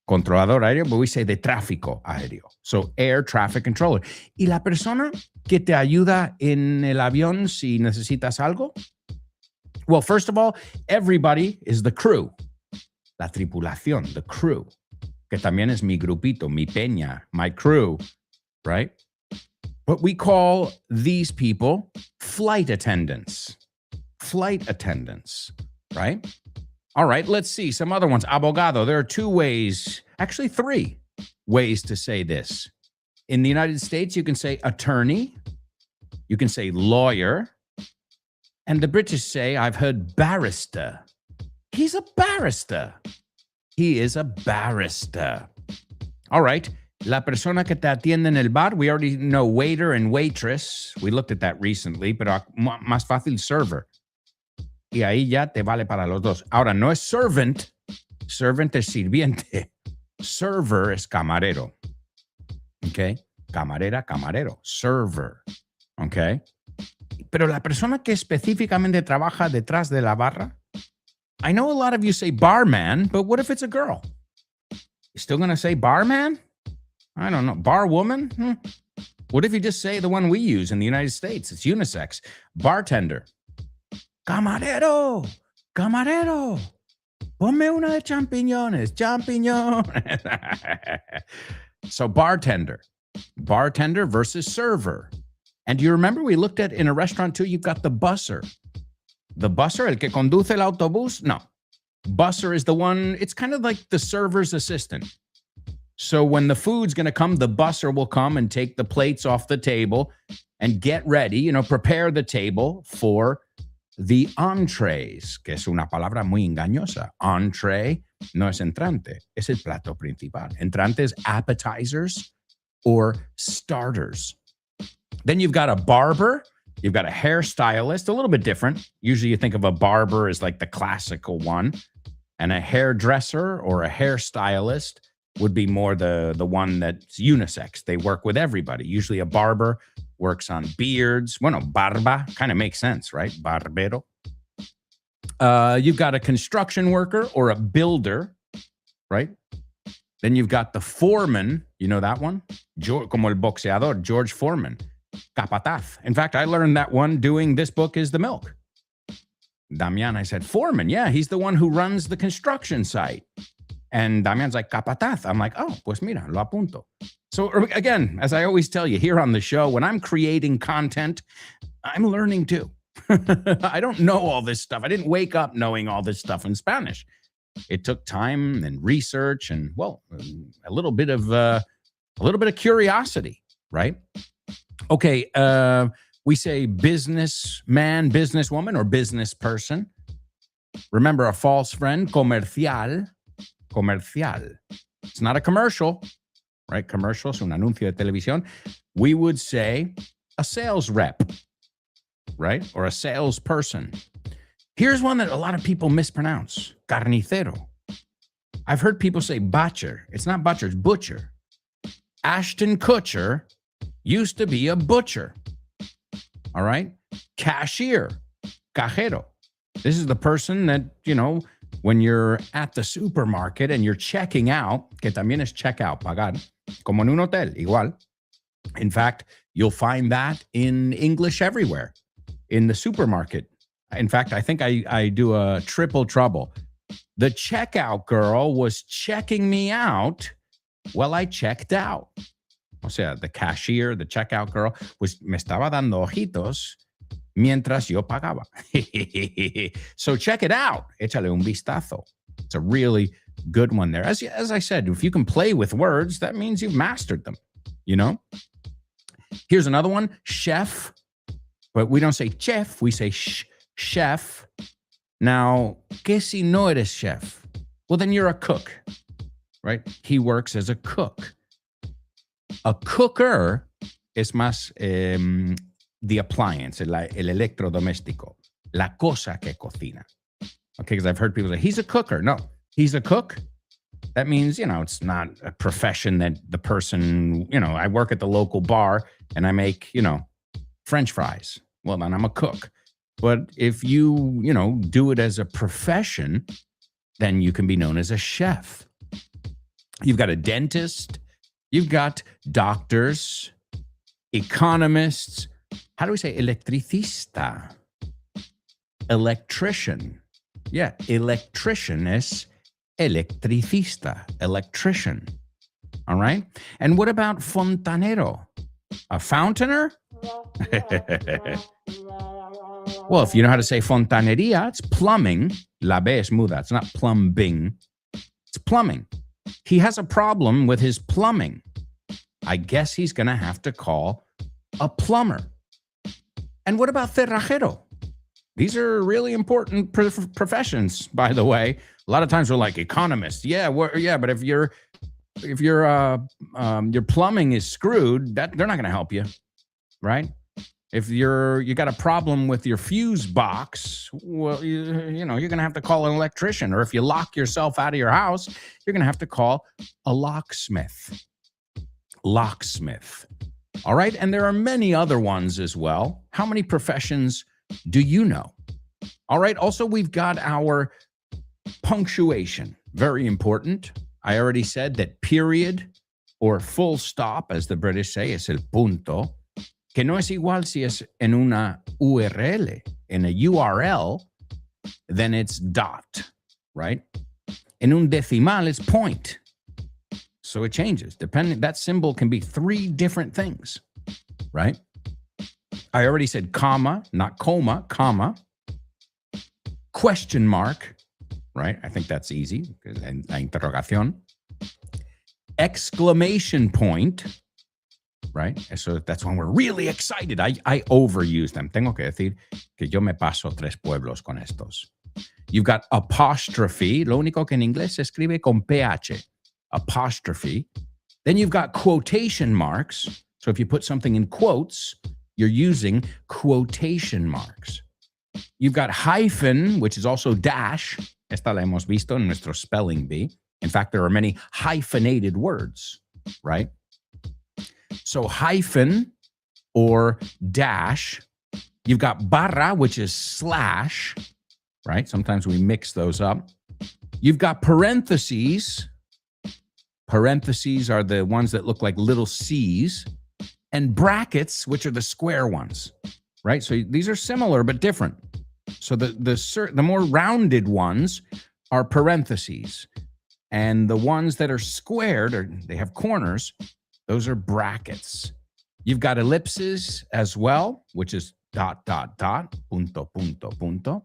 Speaker 1: Controlador aéreo, but we say de tráfico aéreo. So air traffic controller. ¿Y la persona que te ayuda en el avión si necesitas algo? Well, first of all, everybody is the crew. La tripulación, the crew. Que también es mi grupito, mi peña, my crew, right? But we call these people flight attendants. Flight attendants, right? All right, let's see some other ones. Abogado, there are two ways, actually three ways to say this. In the United States, you can say attorney, you can say lawyer, and the British say, I've heard barrister. He's a barrister. He is a barrister. All right. La persona que te atiende en el bar, we already know waiter and waitress. We looked at that recently, pero más fácil server. Y ahí ya te vale para los dos. Ahora, no es servant. Servant es sirviente. Server es camarero. Okay? Camarera, camarero. Server. Okay? Pero la persona que específicamente trabaja detrás de la barra, I know a lot of you say barman, but what if it's a girl? You still going to say barman? I don't know. Bar woman? What if you just say the one we use in the United States? It's unisex. Bartender. Camarero. Camarero. Ponme una de champiñones. Champiñón. So bartender. Bartender versus server. And do you remember we looked at in a restaurant too, you've got the busser. The busser, el que conduce el autobús? No. Busser is the one, it's kind of like the server's assistant. So when the food's going to come, the busser will come and take the plates off the table and get ready, prepare the table for the entrees, que es una palabra muy engañosa. Entree no es entrante, es el plato principal. Entrante is appetizers or starters. Then you've got a barber, you've got a hairstylist, a little bit different. Usually you think of a barber as like the classical one, and a hairdresser or a hairstylist would be more the one that's unisex. They work with everybody. Usually a barber works on beards. Bueno, barba kind of makes sense, right? Barbero. You've got a construction worker or a builder, right? Then you've got the foreman. You know that one? Como el boxeador, George Foreman. Capataz. In fact, I learned that one doing This Book is the Milk. Damian, I said, foreman. Yeah, he's the one who runs the construction site. And Damian's like, capataz. I'm like, oh, pues mira, lo apunto. So again, as I always tell you here on the show, when I'm creating content, I'm learning too. I don't know all this stuff. I didn't wake up knowing all this stuff in Spanish. It took time and research and, well, a little bit of curiosity, right? Okay, we say businessman, businesswoman, or business person. Remember, a false friend, comercial. Comercial. It's not a commercial, right? Commercial es un anuncio de televisión. We would say a sales rep, right? Or a salesperson. Here's one that a lot of people mispronounce. Carnicero. I've heard people say butcher. It's not butcher, it's butcher. Ashton Kutcher used to be a butcher. All right? Cashier. Cajero. This is the person that, you know, when you're at the supermarket and you're checking out, que también es check out, pagar, como en un hotel, igual. In fact, you'll find that in English everywhere, in the supermarket. In fact, I think I do a triple trouble. The checkout girl was checking me out while I checked out. O sea, the cashier, the checkout girl, me estaba dando ojitos mientras yo pagaba. So check it out. Échale un vistazo. It's a really good one there. As I said, if you can play with words, that means you've mastered them, you know? Here's another one, chef. But we don't say chef, we say chef. Now, ¿qué si no eres chef? Well, then you're a cook, right? He works as a cook. A cooker es más the appliance, el electrodoméstico, la cosa que cocina. Okay, because I've heard people say, he's a cooker. No, he's a cook. That means, you know, it's not a profession that the person, you know, I work at the local bar and I make, you know, French fries. Well, then I'm a cook. But if you, you know, do it as a profession, then you can be known as a chef. You've got a dentist. You've got doctors, economists. How do we say electricista? Electrician. Yeah, electrician es electricista, electrician. All right? And what about fontanero? A fountainer? Well, if you know how to say fontanería, it's plumbing. La B es muda. It's not plumbing. It's plumbing. He has a problem with his plumbing. I guess he's going to have to call a plumber. And what about cerrajero? These are really important professions, by the way. A lot of times we're like economists. Yeah, but if your plumbing is screwed, that they're not going to help you, right? If you got a problem with your fuse box, well, you know, you're going to have to call an electrician. Or if you lock yourself out of your house, you're going to have to call a locksmith. Locksmith. All right. And there are many other ones as well. How many professions do you know? All right. Also, we've got our punctuation. Very important. I already said that period or full stop, as the British say, es el punto. Que no es igual si es en una URL. In a URL, then it's dot, right? En un decimal, it's point. So it changes. That symbol can be 3 different things, right? I already said comma, not coma, comma. Question mark, right? I think that's easy. La interrogación. Exclamation point. Right? So that's when we're really excited. I overuse them. Tengo que decir que yo me paso 3 pueblos con estos. You've got apostrophe. Lo único que en inglés se escribe con PH. Apostrophe. Then you've got quotation marks. So if you put something in quotes, you're using quotation marks. You've got hyphen, which is also dash. Esta la hemos visto en nuestro spelling bee. In fact, there are many hyphenated words, right? So hyphen or dash. You've got barra, which is slash, right? Sometimes we mix those up. You've got parentheses. Parentheses are the ones that look like little C's. And brackets, which are the square ones, right? So these are similar but different. So the more rounded ones are parentheses. And the ones that are squared, or they have corners, those are brackets. You've got ellipses as well, which is ... punto, punto, punto.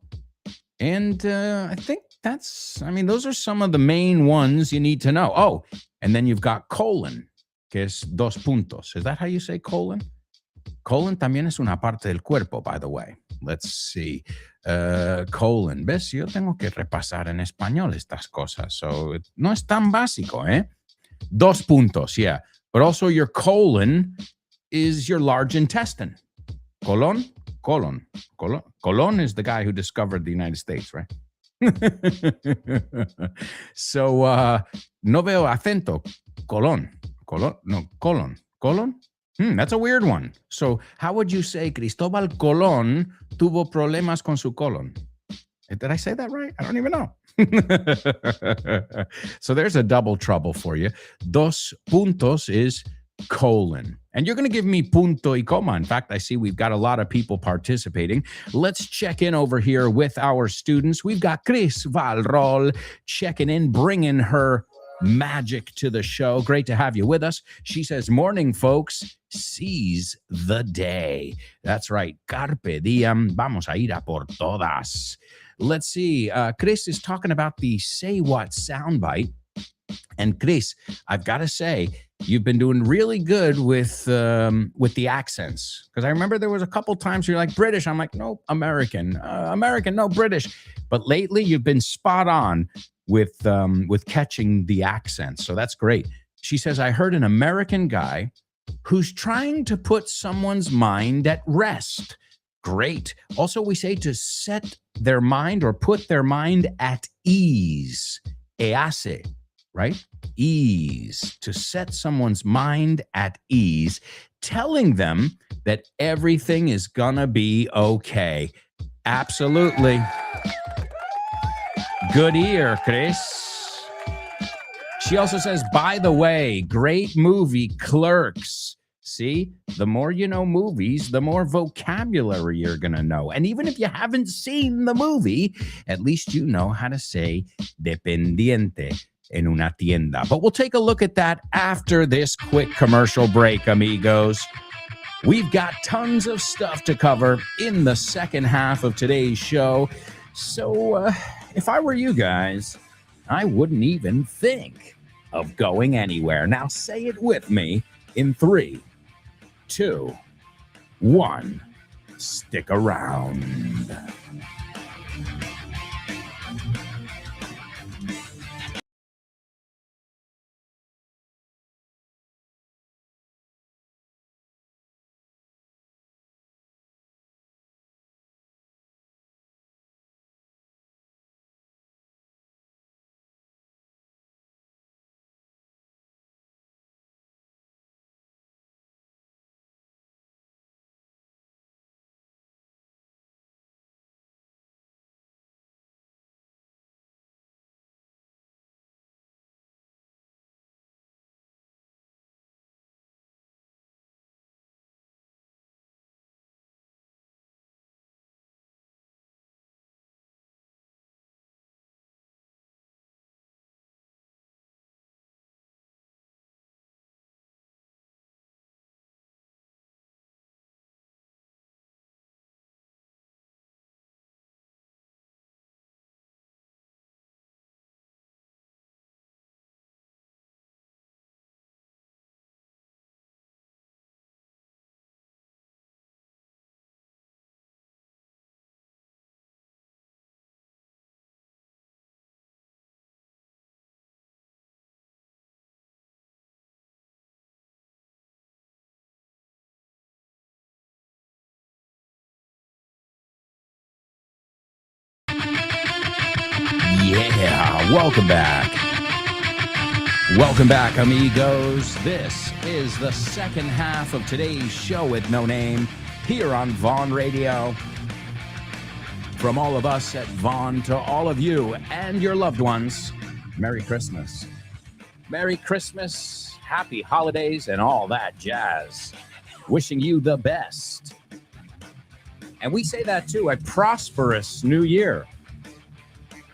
Speaker 1: And I think those are some of the main ones you need to know. Oh, and then you've got colon, que es 2 puntos. Is that how you say colon? Colon también es una parte del cuerpo, by the way. Let's see. Colon. ¿Ves? Yo tengo que repasar en español estas cosas. So, no es tan básico, ¿eh? 2 puntos, yeah. But also your colon is your large intestine. Colon? Colon. Colon. Colon is the guy who discovered the United States, right? So, no veo acento. Colon. Colon. No, colon. Colon? That's a weird one. So, how would you say Cristóbal Colón tuvo problemas con su colon? Did I say that right? I don't even know. So there's a double trouble for you. 2 puntos is colon. And you're going to give me punto y coma. In fact, I see we've got a lot of people participating. Let's check in over here with our students. We've got Chris Valrol checking in, bringing her magic to the show. Great to have you with us. She says, morning, folks. Seize the day. That's right. Carpe diem. Vamos a ir a por todas. Let's see. Chris is talking about the Say What soundbite. And Chris, I've got to say, you've been doing really good with the accents. Because I remember there was a couple times you're like, British. I'm like, no, American. American, no, British. But lately, you've been spot on with catching the accents. So that's great. She says, I heard an American guy who's trying to put someone's mind at rest. Great. Also, we say to set their mind or put their mind at ease. Ease, right? Ease. To set someone's mind at ease, telling them that everything is gonna be okay. Absolutely. Good ear, Chris. She also says, by the way, great movie, Clerks. See, the more you know movies, the more vocabulary you're going to know. And even if you haven't seen the movie, at least you know how to say dependiente en una tienda. But we'll take a look at that after this quick commercial break, amigos. We've got tons of stuff to cover in the second half of today's show. So if I were you guys, I wouldn't even think of going anywhere. Now say it with me in 3, 2, 1. Stick around. Yeah, welcome back. Welcome back, amigos. This is the second half of today's show with No Name here on Vaughn Radio. From all of us at Vaughn to all of you and your loved ones, Merry Christmas. Merry Christmas, happy holidays, and all that jazz. Wishing you the best. And we say that too, a prosperous new year.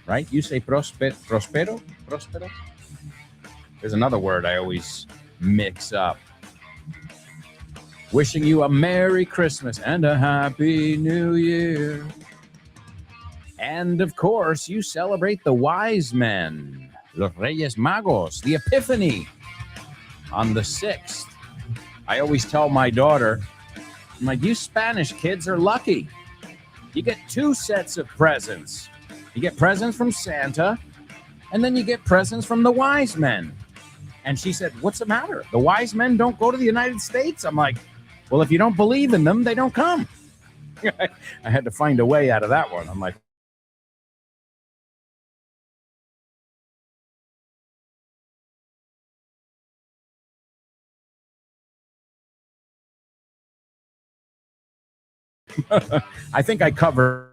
Speaker 1: Right? You say prospero? There's another word I always mix up. Wishing you a Merry Christmas and a Happy New Year. And of course, you celebrate the wise men, los Reyes Magos, the Epiphany on the 6th. I always tell my daughter, I'm like, you Spanish kids are lucky. You get two sets of presents. You get presents from Santa, and then you get presents from the wise men. And she said, what's the matter? The wise men don't go to the United States? I'm like, well, if you don't believe in them, they don't come. I had to find a way out of that one. I'm like, I think I covered.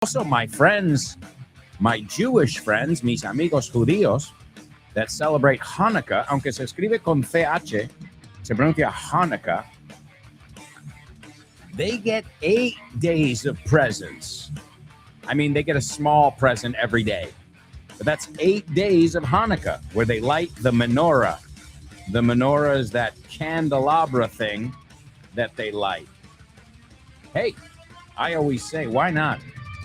Speaker 1: Also, my friends, my Jewish friends, mis amigos judíos, that celebrate Hanukkah, aunque se escribe con CH, se pronuncia Hanukkah, they get 8 days of presents. I mean, they get a small present every day. But that's 8 days of Hanukkah where they light the menorah. The menorah is that candelabra thing that they light. Hey, I always say, why not?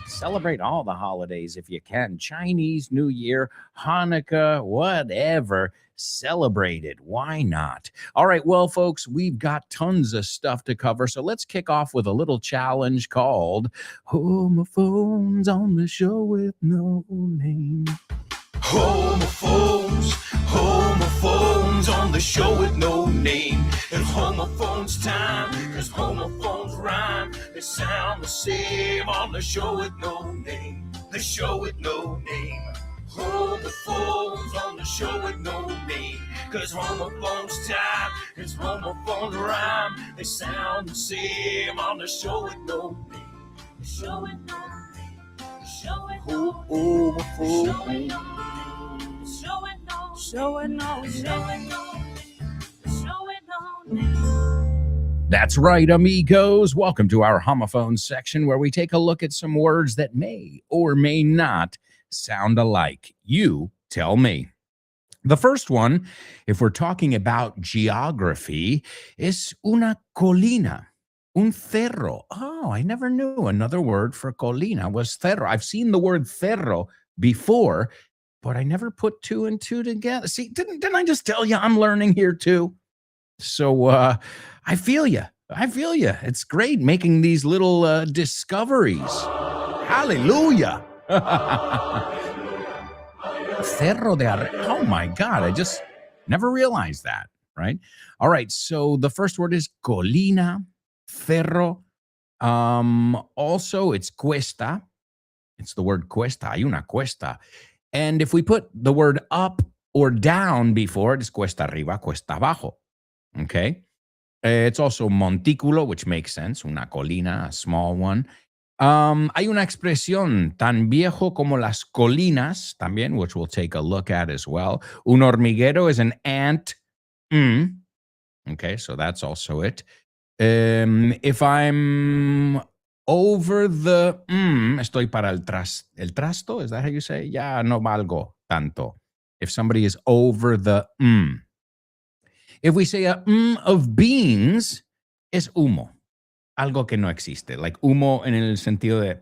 Speaker 1: Celebrate all the holidays if you can. Chinese New Year, Hanukkah, whatever. Celebrate it. Why not? All right, well, folks, we've got tons of stuff to cover. So let's kick off with a little challenge called Homophones on the Show with No Name.
Speaker 3: Homophones on the show with no name. And homophones time, cause homophones rhyme. They sound the same on the show with no name. The show with no name. Homophones on the show with no name. Cause homophones time, cause homophones rhyme. They sound the same on the show with no name. The show with no name. The show with no name.
Speaker 1: That's right, amigos. Welcome to our homophone section where we take a look at some words that may or may not sound alike. You tell me. The first one, if we're talking about geography, is una colina, un cerro. Oh, I never knew another word for colina was cerro. I've seen the word cerro before, but I never put two and two together. See, didn't I just tell you I'm learning here too? So I feel you. I feel you. It's great making these little discoveries. Hallelujah. Cerro de Arre. Oh my God. I just never realized that, right? All right. So the first word is colina, cerro. Also, it's cuesta. It's the word cuesta. Hay una cuesta. And if we put the word up or down before it, it's cuesta arriba, cuesta abajo. Okay. It's also montículo, which makes sense. Una colina, a small one. Hay una expresión tan viejo como las colinas, también, which we'll take a look at as well. Un hormiguero is an ant. Okay, so that's also it. If I'm over the estoy para el trasto, is that how you say? Ya no valgo tanto. If somebody is over the If we say a of beans, es humo. Algo que no existe. Like humo en el sentido de,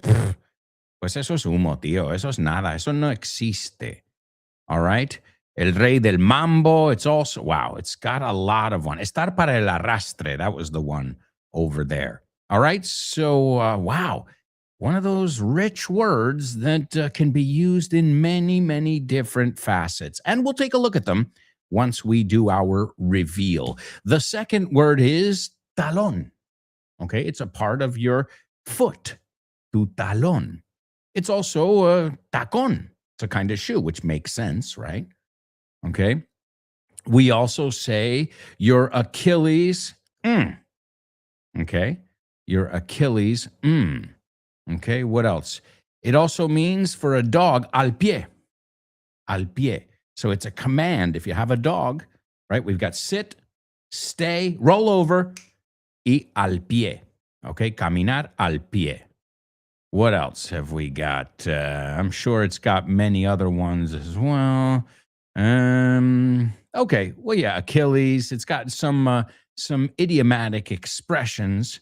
Speaker 1: pues eso es humo, tío. Eso es nada. Eso no existe. All right? El rey del mambo. It's also, wow, it's got a lot of one. Estar para el arrastre. That was the one over there. All right? So, wow. One of those rich words that can be used in many, many different facets. And we'll take a look at them once we do our reveal. The second word is talón. Okay, it's a part of your foot, tu talón. It's also tacón. It's a kind of shoe, which makes sense, right? Okay. We also say your Achilles. Okay, your Achilles. Okay, what else? It also means for a dog, al pie. Al pie. So it's a command. If you have a dog, right? We've got sit, stay, roll over, y al pie. Okay, caminar al pie. What else have we got? I'm sure it's got many other ones as well. Okay, well, yeah, Achilles. It's got some idiomatic expressions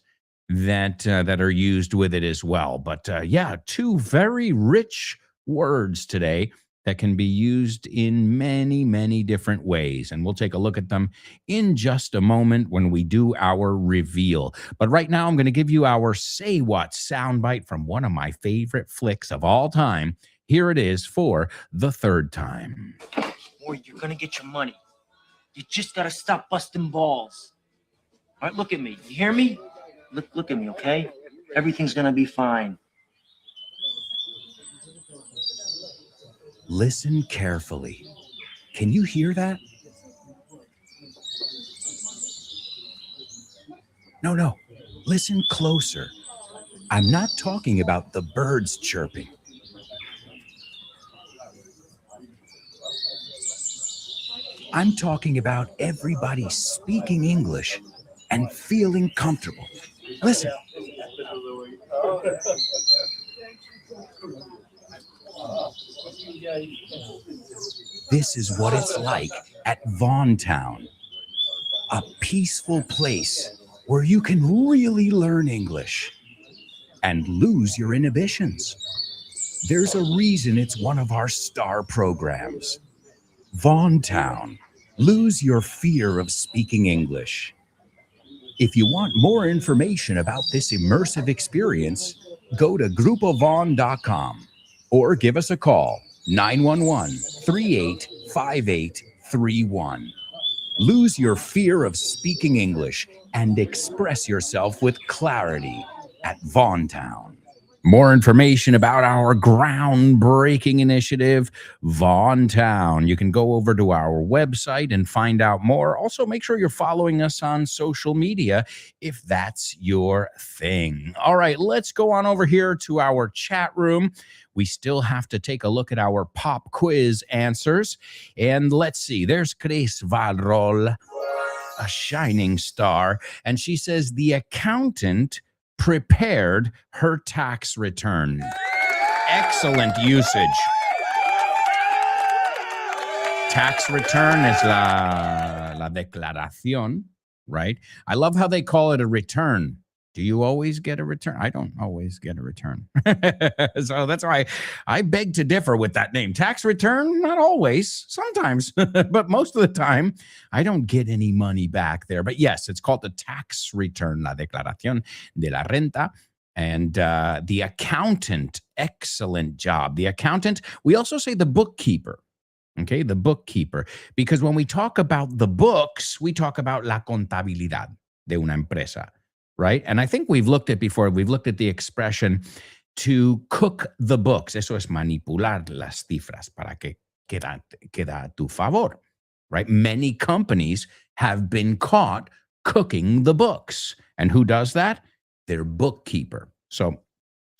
Speaker 1: that are used with it as well. But yeah, two very rich words today that can be used in many, many different ways. And we'll take a look at them in just a moment when we do our reveal. But right now, I'm going to give you our Say What soundbite from one of my favorite flicks of all time. Here it is for the third time.
Speaker 4: Boy, you're gonna get your money. You just gotta stop busting balls. All right, look at me. You hear me? Look at me, okay? Everything's gonna be fine.
Speaker 1: Listen carefully. Can you hear that? No. Listen closer. I'm not talking about the birds chirping. I'm talking about everybody speaking English and feeling comfortable. Listen. This is what it's like at Vaughan Town, a peaceful place where you can really learn English and lose your inhibitions. There's a reason it's one of our star programs. Vaughan Town, lose your fear of speaking English. If you want more information about this immersive experience, go to grupovon.com or give us a call, 911-385831. Lose your fear of speaking English and express yourself with clarity at Vaughan Town. More information about our groundbreaking initiative, Vaughan Town. You can go over to our website and find out more. Also, make sure you're following us on social media if that's your thing. All right, let's go on over here to our chat room. We still have to take a look at our pop quiz answers. And let's see, there's Chris Valrol, a shining star. And she says, the accountant prepared her tax return. Excellent usage. Tax return is la declaración, right? I love how they call it a return. Do you always get a return? I don't always get a return. So that's why I beg to differ with that name. Tax return, not always, sometimes, but most of the time, I don't get any money back there. But yes, it's called the tax return, la declaración de la renta. And the accountant, excellent job. The accountant, we also say the bookkeeper. Okay, the bookkeeper. Because when we talk about the books, we talk about la contabilidad de una empresa. Right? And I think we've looked at before, we've looked at the expression to cook the books. Eso es manipular las cifras para que queda a tu favor, right? Many companies have been caught cooking the books. And who does that? Their bookkeeper. So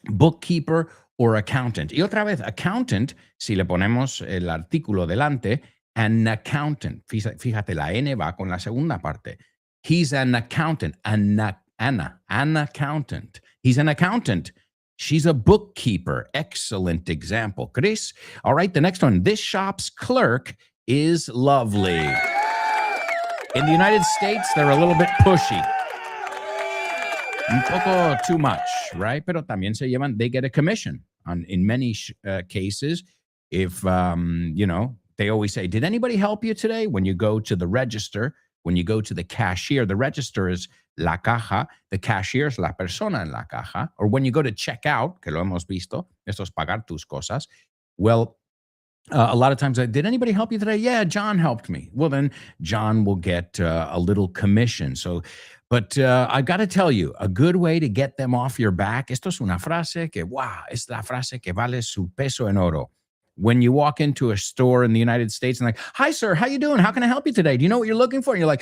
Speaker 1: bookkeeper or accountant. Y otra vez, accountant, si le ponemos el artículo delante, an accountant. Fíjate, la N va con la segunda parte. He's an accountant, an accountant. He's an accountant. She's a bookkeeper. Excellent example. Chris? All right, the next one. This shop's clerk is lovely. In the United States, they're a little bit pushy. Un poco too much, right? Pero también se llevan, they get a commission. In many cases, if, they always say, did anybody help you today? When you go to the register, when you go to the cashier, the register is la caja, the cashier es la persona en la caja. Or when you go to check out, que lo hemos visto, esto es pagar tus cosas. Well, a lot of times, did anybody help you today? Yeah, John helped me. Well, then John will get a little commission. But I've got to tell you, a good way to get them off your back, esto es una frase que, es la frase que vale su peso en oro. When you walk into a store in the United States and like, hi, sir, how you doing? How can I help you today? Do you know what you're looking for? And you're like,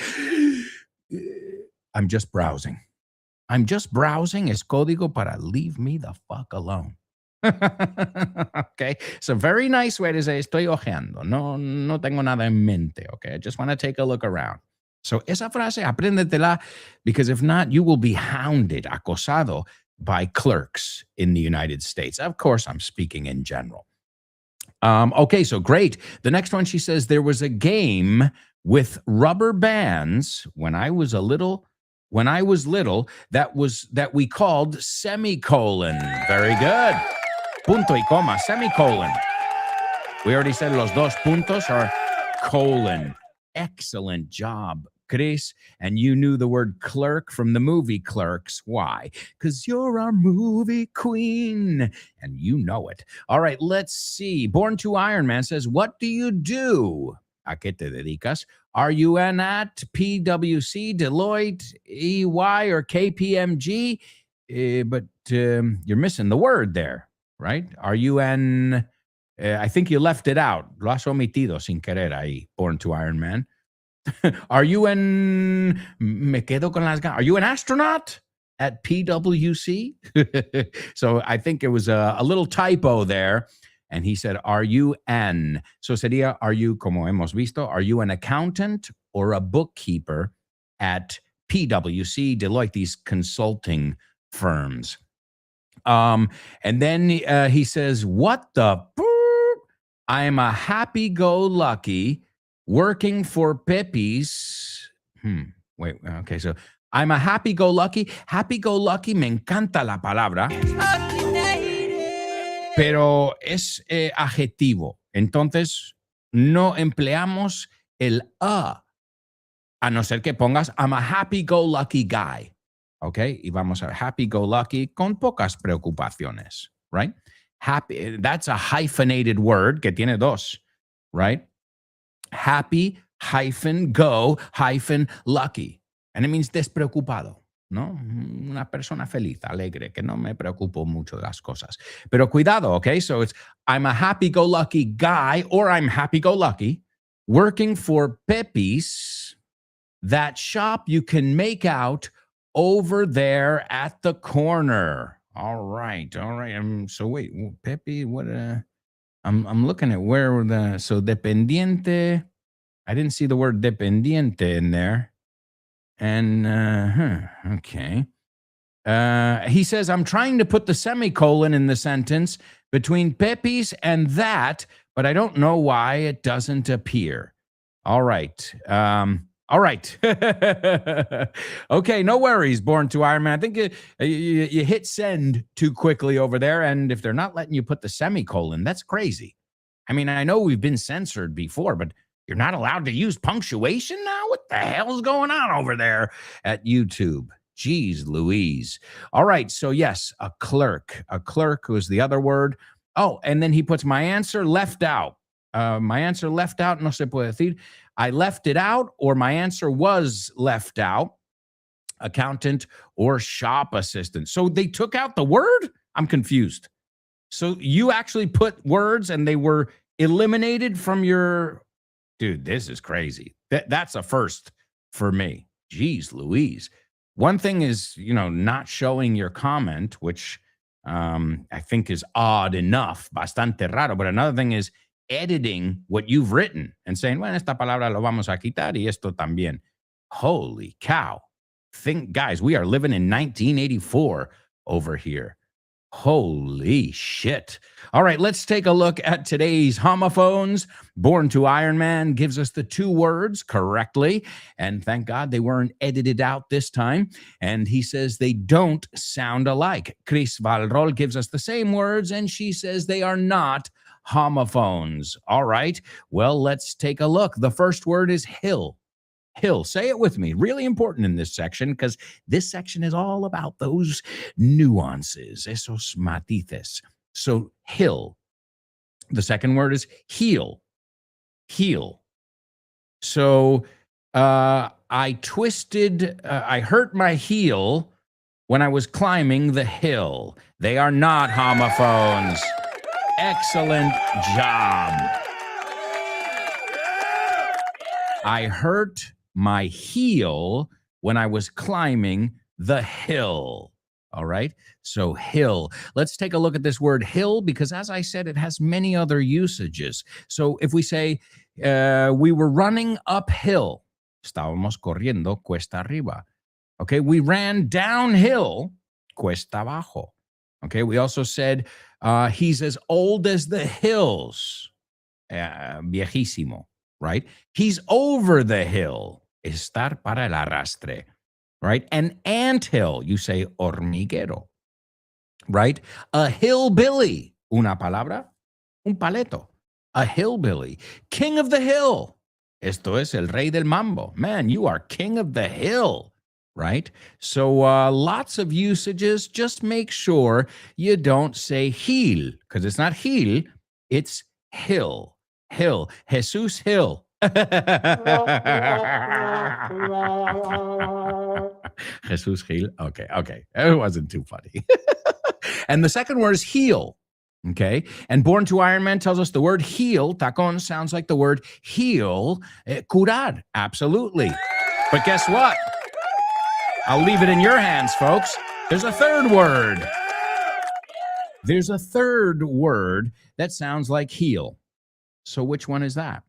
Speaker 1: I'm just browsing. I'm just browsing. Es código para leave me the fuck alone. Okay. It's a very nice way to say, estoy ojeando. No tengo nada en mente. Okay. I just want to take a look around. So esa frase, apréndetela, because if not, you will be hounded, acosado by clerks in the United States. Of course, I'm speaking in general. Okay, so great. The next one, she says, there was a game with rubber bands when I was little, that we called semicolon. Very good. Punto y coma, semicolon. We already said los dos puntos are colon. Excellent job, Chris. And you knew the word clerk from the movie Clerks. Why? Because you're our movie queen, and you know it. All right, let's see. Born to Iron Man says, what do you do? ¿A qué te dedicas? Are you an at PwC, Deloitte, EY, or KPMG? But you're missing the word there, right? Are you an... I think you left it out. Lo has omitido sin querer ahí, Born to Iron Man. Are you an... Me quedo con las ganas. Are you an astronaut at PwC? So I think it was a little typo there. And he said, are you an... So sería, are you, como hemos visto, are you an accountant or a bookkeeper at PwC, Deloitte, these consulting firms? And then he says, what the... I am a happy-go-lucky working for Pepe's. Wait, okay, so I'm a happy-go-lucky. Happy-go-lucky, me encanta la palabra. Pero es adjetivo. Entonces, no empleamos el a no ser que pongas, I'm a happy-go-lucky guy. ¿Ok? Y vamos a happy-go-lucky con pocas preocupaciones, right? Happy, that's a hyphenated word que tiene dos, right? Happy hyphen go hyphen lucky. And it means despreocupado, ¿no? Una persona feliz, alegre, que no me preocupo mucho de las cosas. Pero cuidado, okay? So it's, I'm a happy-go-lucky guy, or I'm happy-go-lucky, working for Pepe's, that shop you can make out over there at the corner. All right. So wait, Pepe, what? I'm looking at where the, so dependiente. I didn't see the word dependiente in there. And, okay. He says, I'm trying to put the semicolon in the sentence between Pepe's and that, but I don't know why it doesn't appear. All right. All right. Okay, no worries, Born to Iron Man. I think you hit send too quickly over there, and if they're not letting you put the semicolon, that's crazy. I mean, I know we've been censored before, but you're not allowed to use punctuation now? What the hell's going on over there at YouTube? Jeez Louise. All right, so yes, a clerk. A clerk was the other word. Oh, and then he puts my answer left out. My answer left out, no se puede decir. I left it out, or my answer was left out. Accountant or shop assistant. So they took out the word? I'm confused. So you actually put words and they were eliminated from your... Dude, this is crazy. That's a first for me. Jeez Louise. One thing is, not showing your comment, which I think is odd enough, bastante raro. But another thing is editing what you've written and saying, bueno, esta palabra lo vamos a quitar y esto también. Holy cow. Guys, we are living in 1984 over here. Holy shit. All right, let's take a look at today's homophones. Born to Iron Man gives us the two words correctly, and thank God they weren't edited out this time. And he says they don't sound alike. Chris Valrol gives us the same words, and she says they are not homophones. All right, well, let's take a look. The first word is hill. Hill. Say it with me. Really important in this section, because this section is all about those nuances, esos matices. So hill. The second word is heel. Heel. So I hurt my heel when I was climbing the hill. They are not homophones. Excellent job. I hurt my heel when I was climbing the hill. All right. So hill. Let's take a look at this word hill, because as I said, it has many other usages. So if we say we were running uphill, estábamos corriendo cuesta arriba. Okay. We ran downhill, cuesta abajo. Okay. We also said he's as old as the hills, viejísimo. Right? He's over the hill. Estar para el arrastre. Right? An anthill, you say hormiguero. Right? A hillbilly, una palabra, un paleto. a hillbilly, king of the hill. Esto es el rey del mambo. Man, you are king of the hill, right? So lots of usages. Just make sure you don't say Gil, because it's not Gil, it's hill. Hill. Jesus Hill. Jesus Gil. Okay. It wasn't too funny. And the second word is heel. Okay. And Born to Iron Man tells us the word heal, tacón, sounds like the word heal, curar. Absolutely. But guess what? I'll leave it in your hands, folks. There's a third word. There's a third word that sounds like heal. So which one is that?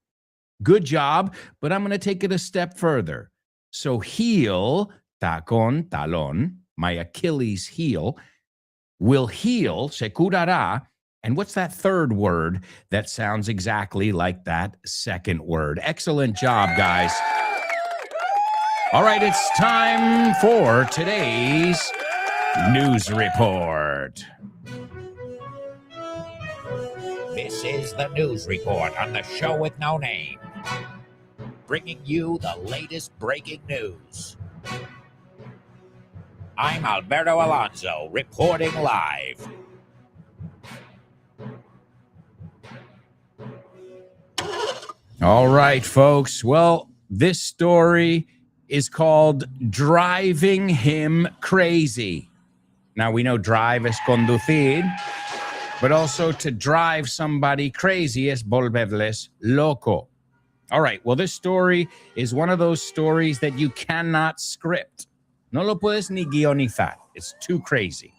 Speaker 1: Good job, but I'm going to take it a step further. So heel, tacón, talón, my Achilles heel, will heal, se curará. And what's that third word that sounds exactly like that second word? Excellent job, guys. All right, it's time for today's news report.
Speaker 8: This is the news report on the show with no name, bringing you the latest breaking news. I'm Alberto Alonso, reporting live.
Speaker 1: All right, folks. Well, this story is called Driving Him Crazy. Now, we know drive es conducir, but also to drive somebody crazy es volverles loco. All right, well, this story is one of those stories that you cannot script. No lo puedes ni guionizar. It's too crazy.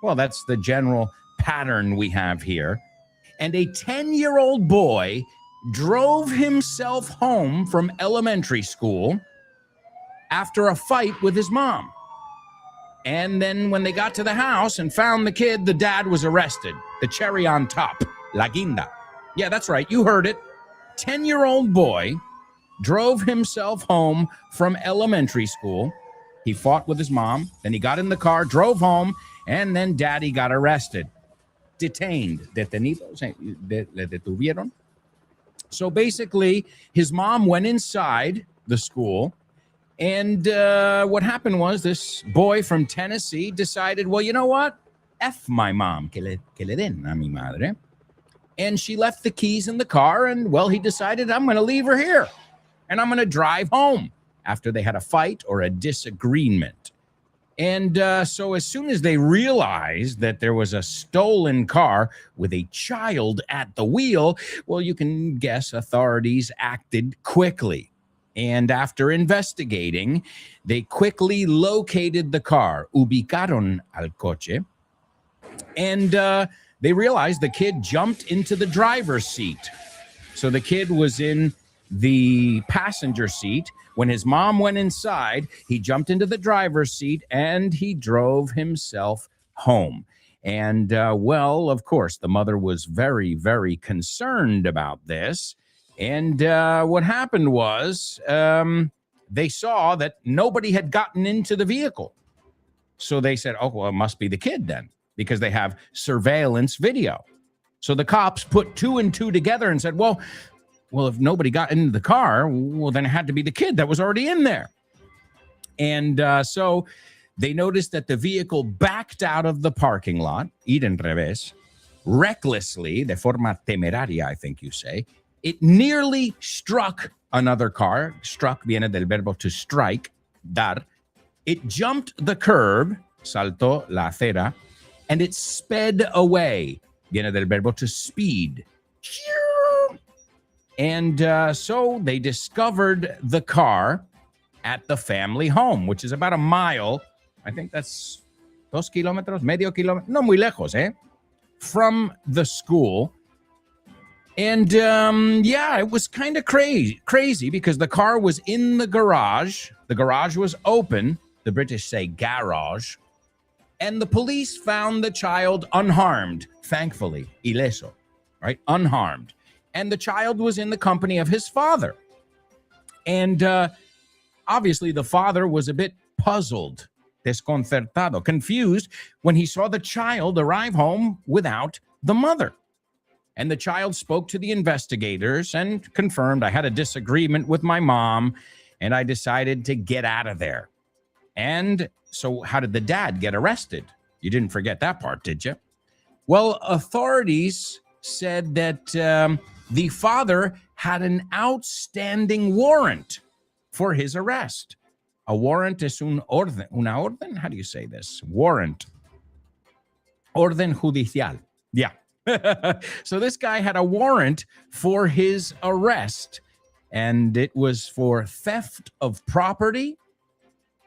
Speaker 1: Well, that's the general pattern we have here. And a 10-year-old boy drove himself home from elementary school after a fight with his mom. And then when they got to the house and found the kid, the dad was arrested. The cherry on top, la guinda. Yeah, that's right. You heard it. 10-year-old boy drove himself home from elementary school. He fought with his mom. Then he got in the car, drove home, and then daddy got arrested. Detained. Detenido. Le detuvieron. So basically, his mom went inside the school, and what happened was this boy from Tennessee decided, well, you know what? F my mom, que le den a mi madre. And she left the keys in the car, and, well, he decided, I'm going to leave her here, and I'm going to drive home after they had a fight or a disagreement. And so as soon as they realized that there was a stolen car with a child at the wheel, well, you can guess authorities acted quickly. And after investigating, they quickly located the car, ubicaron al coche, and they realized the kid jumped into the driver's seat. So the kid was in the passenger seat. When his mom went inside, he jumped into the driver's seat and he drove himself home. And, well, of course, the mother was very, very concerned about this. And what happened was they saw that nobody had gotten into the vehicle. So they said, oh, well, it must be the kid then, because they have surveillance video. So the cops put two and two together and said, well, if nobody got into the car, well, then it had to be the kid that was already in there. And so they noticed that the vehicle backed out of the parking lot, ir en revés, recklessly, de forma temeraria, I think you say. It nearly struck another car. Struck viene del verbo to strike, dar. It jumped the curb, saltó la acera, and it sped away. Viene del verbo to speed. And so they discovered the car at the family home, which is about a mile. I think that's 2 kilómetros, medio kilómetro, no muy lejos, from the school. And yeah, it was kind of crazy because the car was in the garage. The garage was open. The British say garage. And the police found the child unharmed, thankfully, ileso, right? Unharmed. And the child was in the company of his father. And obviously the father was a bit puzzled, desconcertado, confused when he saw the child arrive home without the mother. And the child spoke to the investigators and confirmed I had a disagreement with my mom and I decided to get out of there. And so how did the dad get arrested? You didn't forget that part, did you? Well, authorities said that the father had an outstanding warrant for his arrest. A warrant is una orden? How do you say this? Warrant. Orden judicial. Yeah. So this guy had a warrant for his arrest, and it was for theft of property,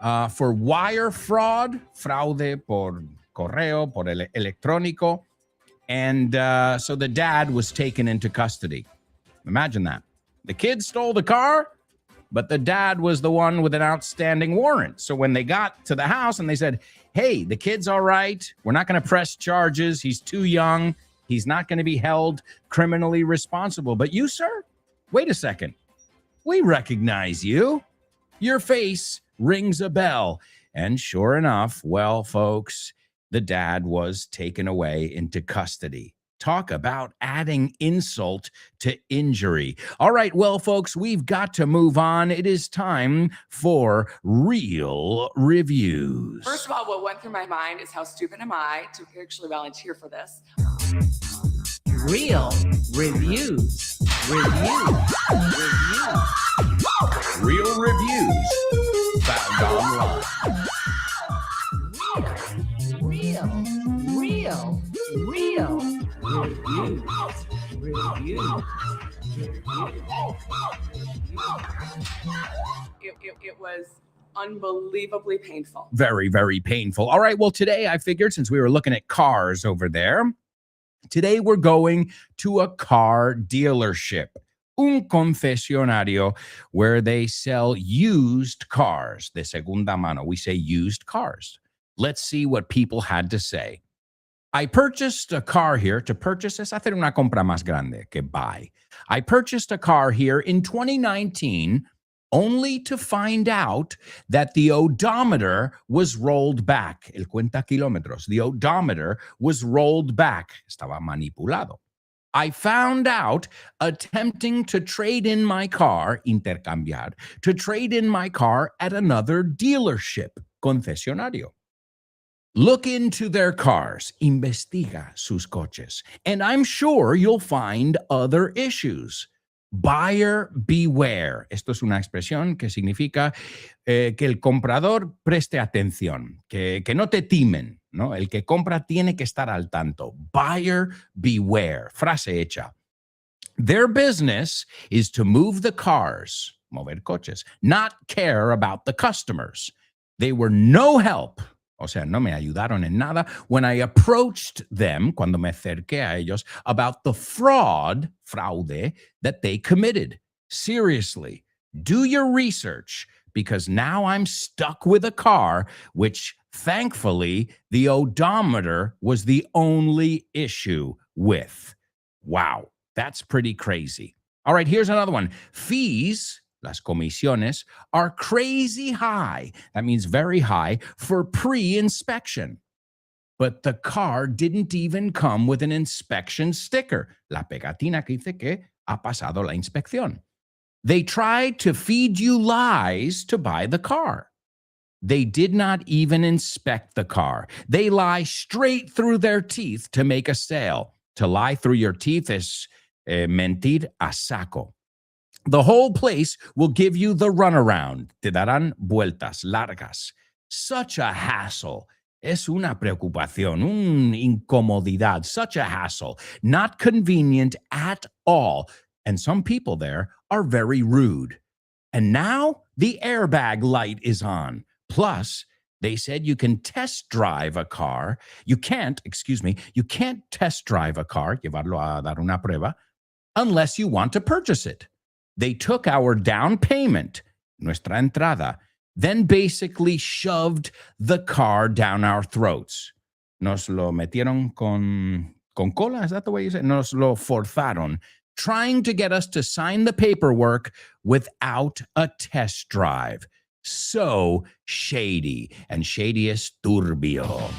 Speaker 1: for wire fraud, fraude por correo, por electrónico, and so the dad was taken into custody. Imagine that. The kid stole the car, but the dad was the one with an outstanding warrant. So when they got to the house and they said, hey, the kid's all right, we're not going to press charges, he's too young, he's not going to be held criminally responsible. But you, sir, wait a second. We recognize you. Your face rings a bell. And sure enough, well, folks, the dad was taken away into custody. Talk about adding insult to injury. All right, well, folks, we've got to move on. It is time for Real Reviews.
Speaker 9: First of all, what went through my mind is how stupid am I to actually volunteer for this?
Speaker 10: Real Reviews.
Speaker 1: Real Reviews found online.
Speaker 10: Real Reviews.
Speaker 9: It was unbelievably painful.
Speaker 1: Very, very painful. All right, well, today I figured since we were looking at cars over there, today we're going to a car dealership, un concesionario, where they sell used cars, de segunda mano. We say used cars. Let's see what people had to say. I purchased a car here. To purchase es hacer una compra más grande que buy. I purchased a car here in 2019 only to find out that the odometer was rolled back. El cuenta kilómetros. The odometer was rolled back. Estaba manipulado. I found out attempting to trade in my car, intercambiar, to trade in my car at another dealership, concesionario. Look into their cars, investiga sus coches, and I'm sure you'll find other issues. Buyer beware. Esto es una expresión que significa que el comprador preste atención, que no te timen, ¿no? El que compra tiene que estar al tanto. Buyer beware. Frase hecha. Their business is to move the cars, mover coches, not care about the customers. They were no help. O sea, no me ayudaron en nada when I approached them, cuando me acerqué a ellos, about the fraude that they committed. Seriously, do your research, because now I'm stuck with a car, which thankfully the odometer was the only issue with. Wow, that's pretty crazy. All right, here's another one. Fees, las comisiones, are crazy high. That means very high for pre-inspection. But the car didn't even come with an inspection sticker. La pegatina que dice que ha pasado la inspección. They tried to feed you lies to buy the car. They did not even inspect the car. They lie straight through their teeth to make a sale. To lie through your teeth is mentir a saco. The whole place will give you the runaround. Te darán vueltas largas. Such a hassle. Es una preocupación, una incomodidad. Such a hassle. Not convenient at all. And some people there are very rude. And now the airbag light is on. Plus, they said you can test drive a car. You can't test drive a car, llevarlo a dar una prueba, unless you want to purchase it. They took our down payment, nuestra entrada, then basically shoved the car down our throats. Nos lo metieron con cola, is that the way you say it? Nos lo forzaron, trying to get us to sign the paperwork without a test drive. So shady, and shady es turbio.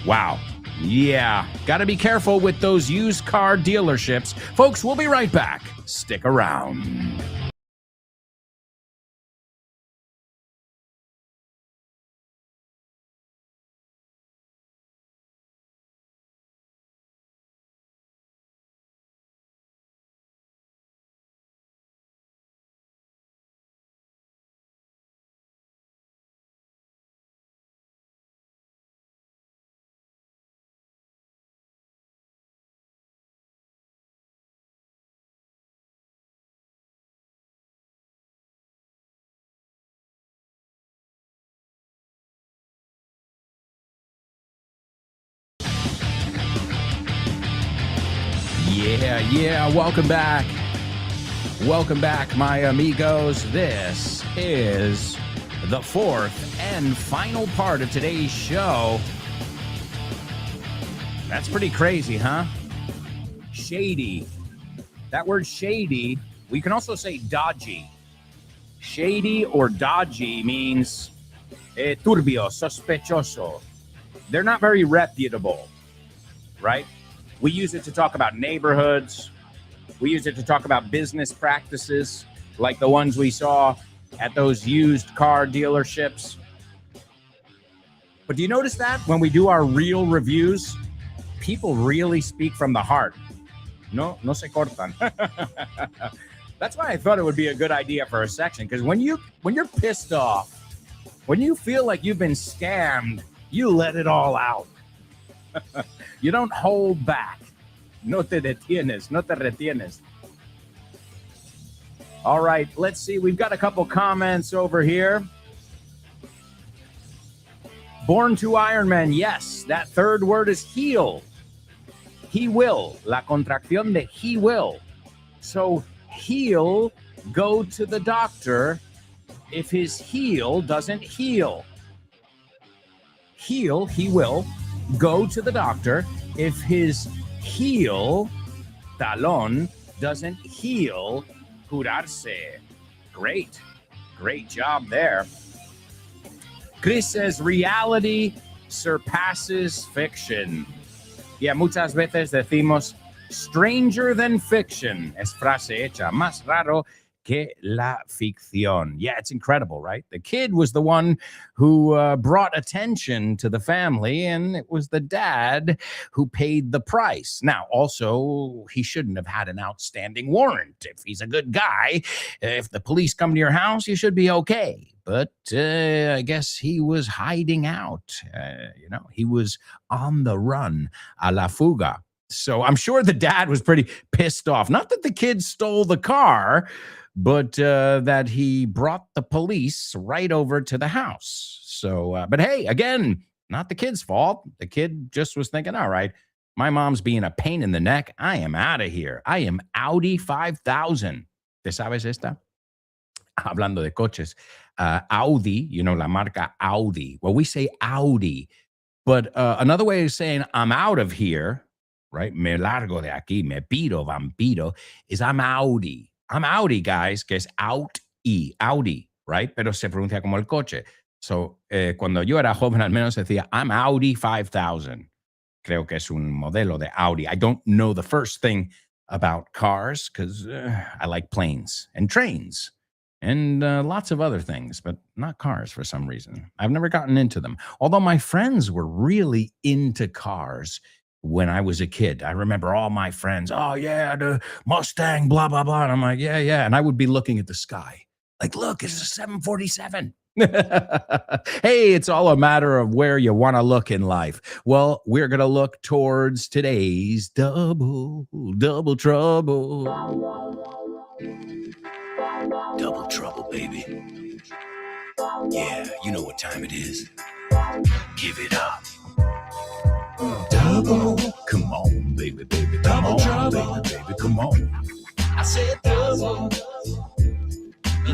Speaker 1: Wow. Yeah, got to be careful with those used car dealerships. Folks, we'll be right back. Stick around. Yeah, welcome back. Welcome back, my amigos. This is the fourth and final part of today's show. That's pretty crazy, huh? Shady. That word shady, we can also say dodgy. Shady or dodgy means turbio, sospechoso. They're not very reputable, right? We use it to talk about neighborhoods. We use it to talk about business practices like the ones we saw at those used car dealerships. But do you notice that when we do our real reviews, people really speak from the heart? No se cortan. That's why I thought it would be a good idea for a section, because when you're pissed off, when you feel like you've been scammed, you let it all out. You don't hold back. No te detienes, no te retienes. All right, let's see. We've got a couple comments over here. Born to Iron Man. Yes, that third word is heal. He will. La contracción de he will. So he'll go to the doctor if his heel doesn't heal. He will go to the doctor if his heel, talón, doesn't heal, curarse. Great job there. Chris says reality surpasses fiction. Yeah, muchas veces decimos stranger than fiction. Es frase hecha, más raro que la ficción. Yeah, it's incredible, right? The kid was the one who brought attention to the family, and it was the dad who paid the price. Now, also, he shouldn't have had an outstanding warrant. If he's a good guy, if the police come to your house, you should be okay. But I guess he was hiding out. He was on the run, a la fuga. So I'm sure the dad was pretty pissed off. Not that the kid stole the car, but that he brought the police right over to the house. So, but hey, again, not the kid's fault. The kid just was thinking, all right, my mom's being a pain in the neck. I am out of here. I am Audi 5000. ¿Te sabes esta? Hablando de coches. Audi, la marca Audi. Well, we say Audi, but another way of saying I'm out of here, right? Me largo de aquí, me piro, vampiro, is I'm Audi. I'm Audi, guys, que es Audi, right? Pero se pronuncia como el coche. So, cuando yo era joven, al menos decía, I'm Audi 5000. Creo que es un modelo de Audi. I don't know the first thing about cars because I like planes and trains and lots of other things, but not cars for some reason. I've never gotten into them. Although my friends were really into cars when I was a kid. I remember all my friends, oh yeah, the Mustang, blah, blah, blah. And I'm like, yeah. And I would be looking at the sky. Like, look, it's a 747. Hey, it's all a matter of where you want to look in life. Well, we're going to look towards today's double trouble.
Speaker 3: Double trouble, baby. Yeah, you know what time it is. Give it up. Double. Come on, baby. Come on, baby. Come on. I said double.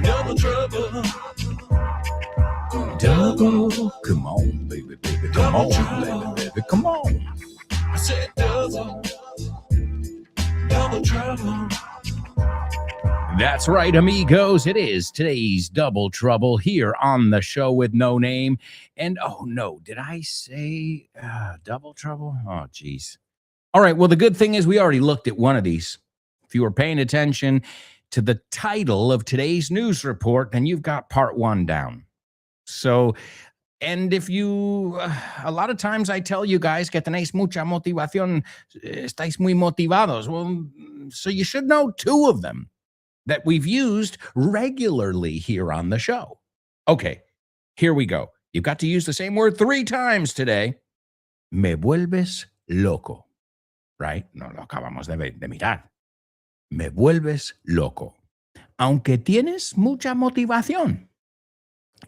Speaker 3: Double trouble. Double. Come on, baby. Come on, baby. Come on. I said double. Double trouble.
Speaker 1: That's right, amigos. It is today's Double Trouble here on the show with no name. And oh no, did I say Double Trouble? Oh, geez. All right. Well, the good thing is we already looked at one of these. If you were paying attention to the title of today's news report, then you've got part one down. So, and if you, a lot of times I tell you guys que tenéis mucha motivación, estáis muy motivados. Well, so you should know two of them that we've used regularly here on the show. Okay, here we go. You've got to use the same word 3 times today. Me vuelves loco. Right? No lo acabamos de mirar. Me vuelves loco. Aunque tienes mucha motivación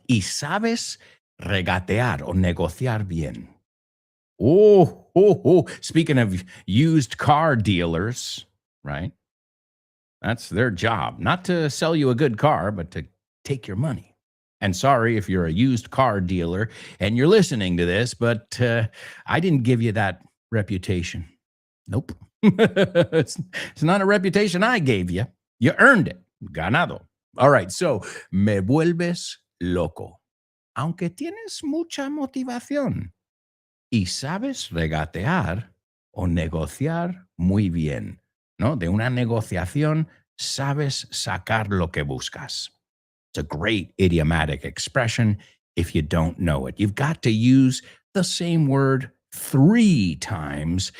Speaker 1: y sabes regatear o negociar bien. Speaking of used car dealers, right? That's their job, not to sell you a good car, but to take your money. And sorry if you're a used car dealer and you're listening to this, but I didn't give you that reputation. Nope. It's not a reputation I gave you. You earned it. Ganado. All right, so, me vuelves loco. Aunque tienes mucha motivación y sabes regatear o negociar muy bien. ¿No? De una negociación sabes sacar lo que buscas. It's a great idiomatic expression if you don't know it. You've got to use the same word 3 times.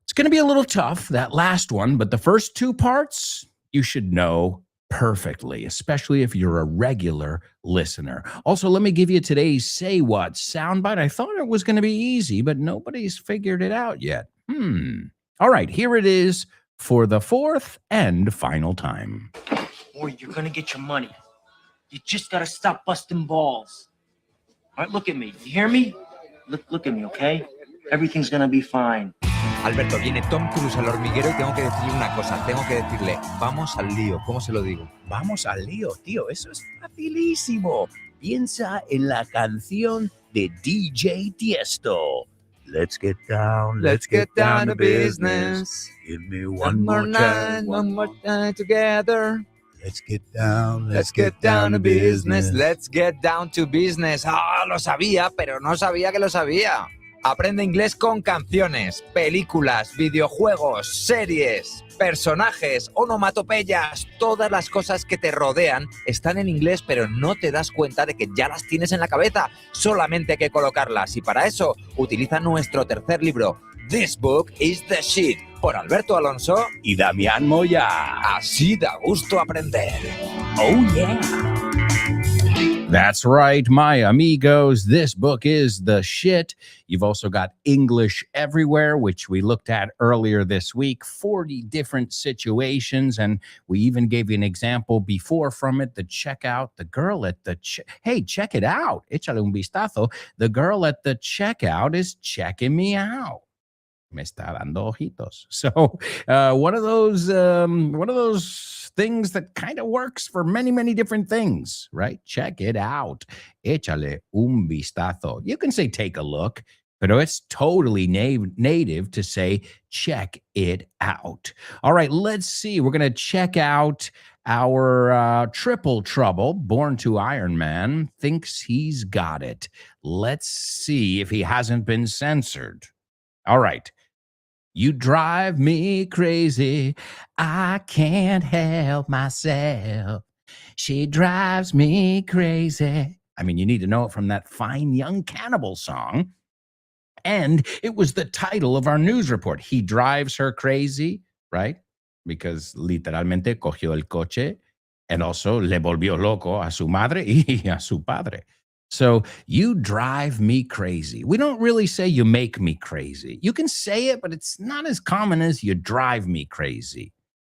Speaker 1: It's going to be a little tough, that last one, but the first 2 parts you should know perfectly, especially if you're a regular listener. Also, let me give you today's Say What soundbite. I thought it was going to be easy, but nobody's figured it out yet. All right, here it is for the 4th and final time.
Speaker 4: Or you're gonna get your money. You just gotta stop busting balls. All right, look at me. You hear me? Look at me, okay? Everything's gonna be fine.
Speaker 5: Alberto, viene Tom Cruise al hormiguero y tengo que decirle una cosa. Tengo que decirle, vamos al lío. ¿Cómo se lo digo?
Speaker 1: Vamos al lío, tío. Eso es facilísimo. Piensa en la canción de DJ Tiesto. Let's get down
Speaker 5: to business.
Speaker 1: Give me
Speaker 5: One more time together.
Speaker 1: Let's get down
Speaker 5: to business. Let's get down to business. Ah, lo sabía, pero no sabía que lo sabía. Aprende inglés con canciones, películas, videojuegos, series, personajes, onomatopeyas. Todas las cosas que te rodean están en inglés, pero no te das cuenta de que ya las tienes en la cabeza. Solamente hay que colocarlas. Y para eso, utiliza nuestro tercer libro, This Book is the Shit, por Alberto Alonso
Speaker 1: y Damián Moya.
Speaker 5: Así da gusto aprender.
Speaker 1: Oh, yeah. That's right, my amigos. This book is the shit. You've also got English Everywhere, which we looked at earlier this week. 40 different situations, and we even gave you an example before from it. The checkout, the girl at the hey, check it out. Échale un vistazo. The girl at the checkout is checking me out. Me está dando ojitos. So one of those things that kind of works for many, many different things, right? Check it out. Échale un vistazo. You can say take a look, but it's totally native to say check it out. All right, let's see. We're going to check out our triple trouble. Born to Iron Man thinks he's got it. Let's see if he hasn't been censored. All right. You drive me crazy. I can't help myself. She drives me crazy. I mean, you need to know it from that Fine Young Cannibal song. And it was the title of our news report. He drives her crazy, right? Because literalmente cogió el coche and also le volvió loco a su madre y a su padre. So you drive me crazy. We don't really say you make me crazy. You can say it, but it's not as common as you drive me crazy.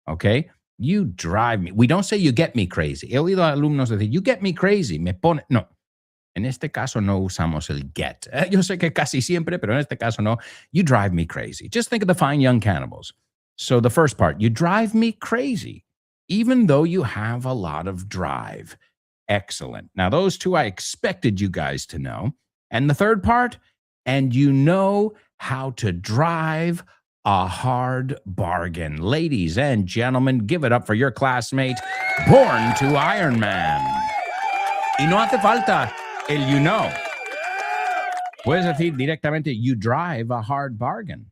Speaker 1: Okay? You drive me. We don't say you get me crazy. He oído a alumnos decir, you get me crazy. Me pone. No. En este caso no usamos el get. Yo sé que casi siempre, pero en este caso no. You drive me crazy. Just think of the Fine Young Cannibals. So the first part, you drive me crazy, even though you have a lot of drive. Excellent. Now, those two I expected you guys to know. And the third part, and you know how to drive a hard bargain. Ladies and gentlemen, give it up for your classmate, Born to Iron Man. Y no hace falta el you know. Puedes decir directamente, you drive a hard bargain.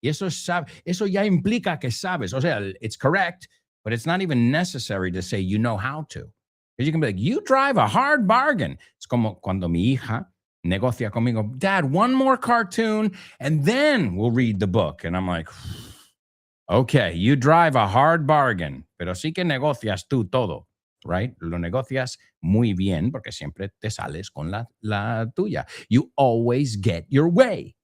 Speaker 1: Y eso ya implica que sabes. O sea, it's correct, but it's not even necessary to say you know how to. Because you can be like, you drive a hard bargain. Es como cuando mi hija negocia conmigo, Dad, one more cartoon, and then we'll read the book. And I'm like, okay, you drive a hard bargain, pero sí que negocias tú todo, right? Lo negocias muy bien porque siempre te sales con la tuya. You always get your way,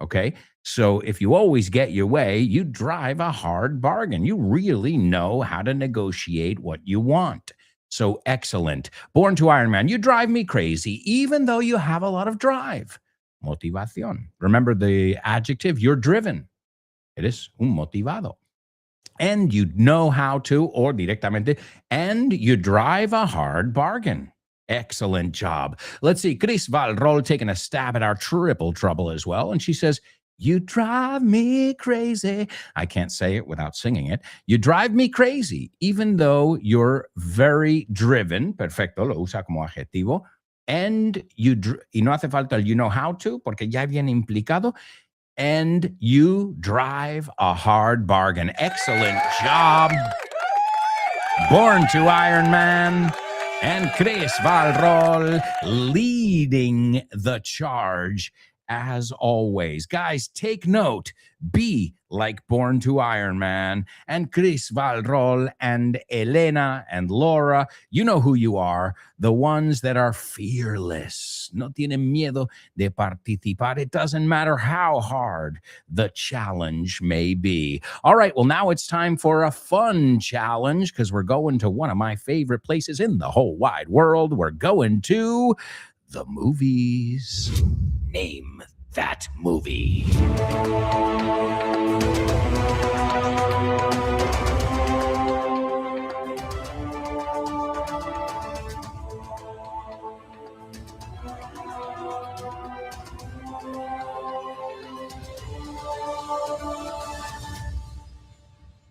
Speaker 1: okay? So if you always get your way, you drive a hard bargain. You really know how to negotiate what you want. So excellent. Born to Iron Man, you drive me crazy, even though you have a lot of drive. Motivación. Remember the adjective, you're driven. Eres un motivado. And you know how to, or directamente, and you drive a hard bargain. Excellent job. Let's see, Chris Valrol taking a stab at our triple trouble as well. And she says, you drive me crazy. I can't say it without singing it. You drive me crazy, even though you're very driven. Perfecto, lo usa como adjetivo. And y no hace falta el you know how to, porque ya viene implicado. And you drive a hard bargain. Excellent job. Born to Iron Man. And Chris Valrol leading the charge as always. Guys, take note. Be like Born to Iron Man. And Chris Valrol and Elena and Laura, you know who you are. The ones that are fearless. No tienen miedo de participar. It doesn't matter how hard the challenge may be. All right, well, now it's time for a fun challenge because we're going to one of my favorite places in the whole wide world. We're going to the movies. Name that movie.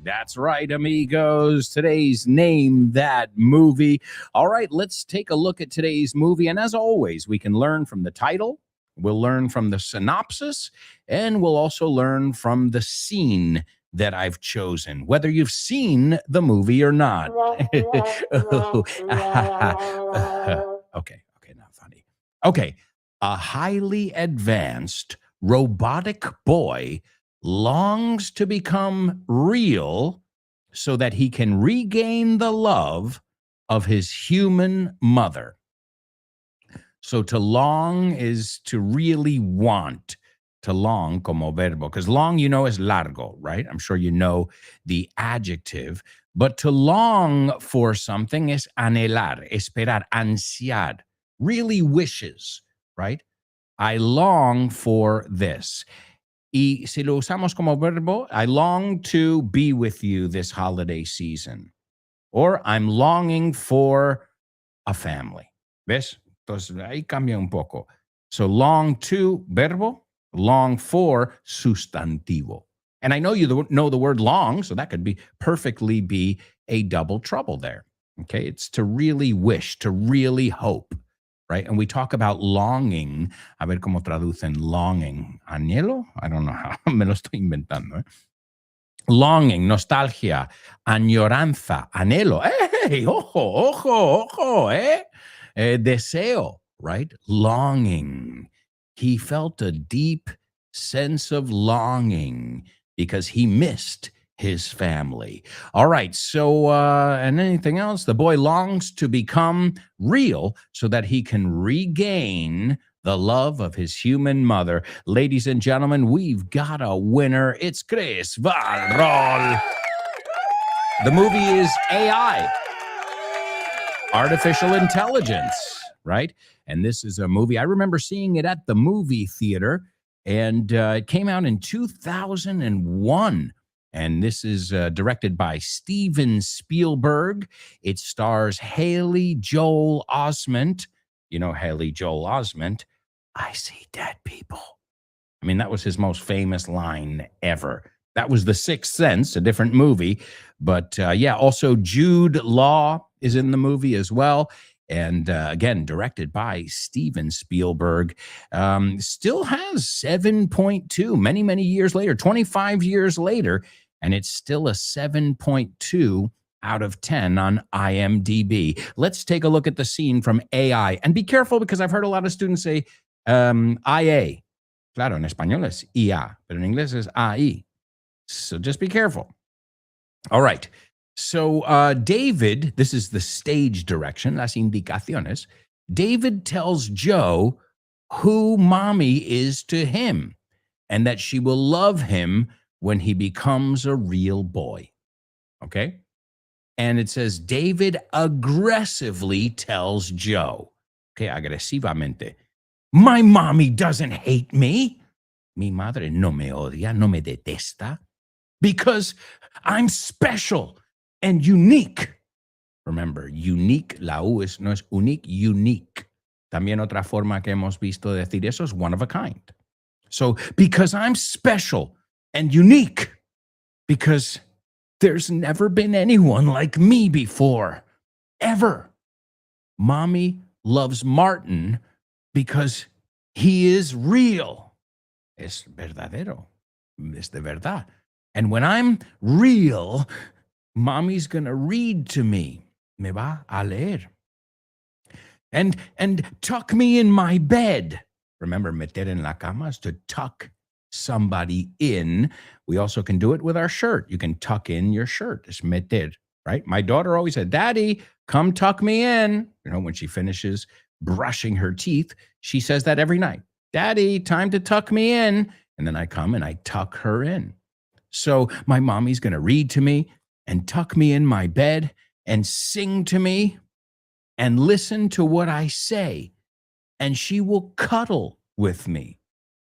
Speaker 1: That's right, amigos. Today's Name That Movie. All right, let's take a look at today's movie. And as always, we can learn from the title, we'll learn from the synopsis, and we'll also learn from the scene that I've chosen, whether you've seen the movie or not. Okay, not funny. Okay, a highly advanced robotic boy longs to become real so that he can regain the love of his human mother. So to long is to really want. To long como verbo, because long, you know, is largo, right? I'm sure you know the adjective. But to long for something is anhelar, esperar, ansiar, really wishes, right? I long for this. Y si lo usamos como verbo, I long to be with you this holiday season. Or I'm longing for a family. ¿Ves? Entonces, ahí cambia un poco. So long to, verbo, long for, sustantivo. And I know you know the word long, so that could be perfectly be a double trouble there. Okay? It's to really wish, to really hope. Right? And we talk about longing. A ver cómo traducen longing. Anhelo? I don't know how. Me lo estoy inventando. ¿Eh? Longing, nostalgia, añoranza, anhelo. Hey, ojo, eh? Deseo, right? Longing. He felt a deep sense of longing because he missed his family. All right, so, and anything else? The boy longs to become real so that he can regain the love of his human mother. Ladies and gentlemen, we've got a winner. It's Chris Valrol. The movie is AI, artificial intelligence, right? And this is a movie, I remember seeing it at the movie theater, and it came out in 2001. And this is directed by Steven Spielberg. It stars Haley Joel Osment. You know Haley Joel Osment. I see dead people. I mean, that was his most famous line ever. That was The Sixth Sense, a different movie. But yeah, also Jude Law is in the movie as well. And again, directed by Steven Spielberg. Still has 7.2 many, many years later, 25 years later. And it's still a 7.2 out of 10 on IMDb. Let's take a look at the scene from AI. And be careful because I've heard a lot of students say IA. Claro, en español es IA, pero en inglés es AI. So just be careful. All right. So David, this is the stage direction, las indicaciones. David tells Joe who mommy is to him and that she will love him when he becomes a real boy. Okay? And it says David aggressively tells Joe, okay, agresivamente, my mommy doesn't hate me. Mi madre no me odia, no me detesta, because I'm special and unique. Remember, unique, la U no es unique, unique. También otra forma que hemos visto de decir eso es one of a kind. So, because I'm special and unique, because there's never been anyone like me before, ever. Mommy loves Martin because he is real. Es verdadero. Es de verdad. And when I'm real, mommy's going to read to me. Me va a leer. And tuck me in my bed. Remember, meter en la cama is to tuck somebody in. We also can do it with our shirt. You can tuck in your shirt. It's meter, right? My daughter always said, Daddy, come tuck me in. You know, when she finishes brushing her teeth, she says that every night. Daddy, time to tuck me in. And then I come and I tuck her in. So my mommy's going to read to me and tuck me in my bed and sing to me and listen to what I say. And she will cuddle with me.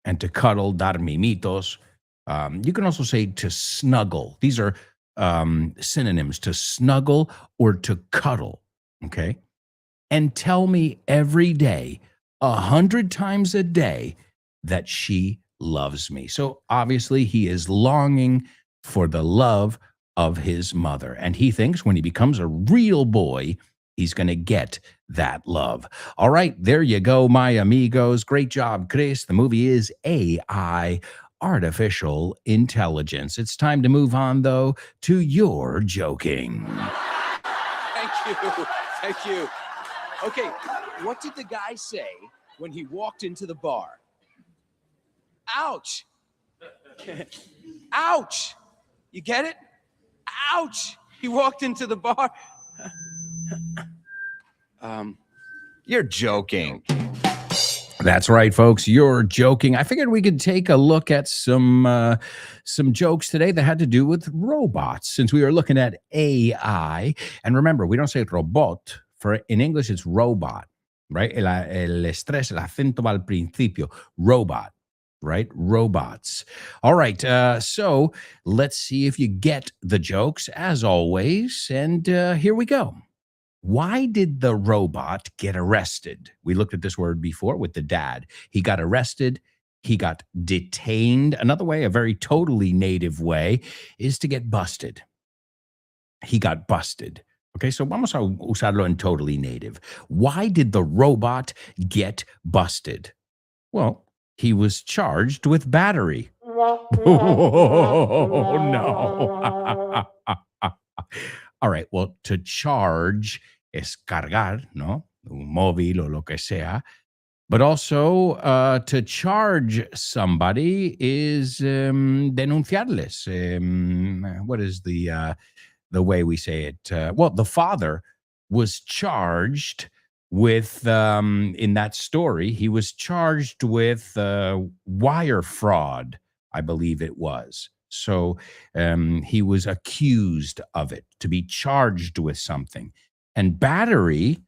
Speaker 1: And to cuddle, dar mimitos. You can also say to snuggle. These are synonyms, to snuggle or to cuddle, okay? And tell me every day, 100 times a day, that she loves me. So obviously he is longing for the love of his mother. And he thinks when he becomes a real boy, he's going to get that love. All right, there you go, my amigos. Great job, Chris. The movie is AI, Artificial Intelligence. It's time to move on, though, to Your Joking.
Speaker 11: Thank you. Thank you. Okay, what did the guy say when he walked into the bar? Ouch. Ouch. You get it? Ouch. He walked into the bar. You're joking.
Speaker 1: That's right, folks. You're joking. I figured we could take a look at some jokes today that had to do with robots, since we were looking at AI. And remember, we don't say robot. In English, it's robot, right? El estrés, el acento va al principio. Robot, right? Robots. All right. So let's see if you get the jokes, as always. And here we go. Why did the robot get arrested? We looked at this word before with the dad. He got arrested. He got detained. Another way, a very totally native way, is to get busted. He got busted. Okay, so vamos a usarlo en totally native. Why did the robot get busted? Well, he was charged with battery. Oh, no. All right, well, to charge es cargar, ¿no? Un móvil o lo que sea. But also to charge somebody is denunciarles. What is the way we say it? Well, the father was charged with, in that story, he was charged with wire fraud, I believe it was. So he was accused of it, to be charged with something. And battery,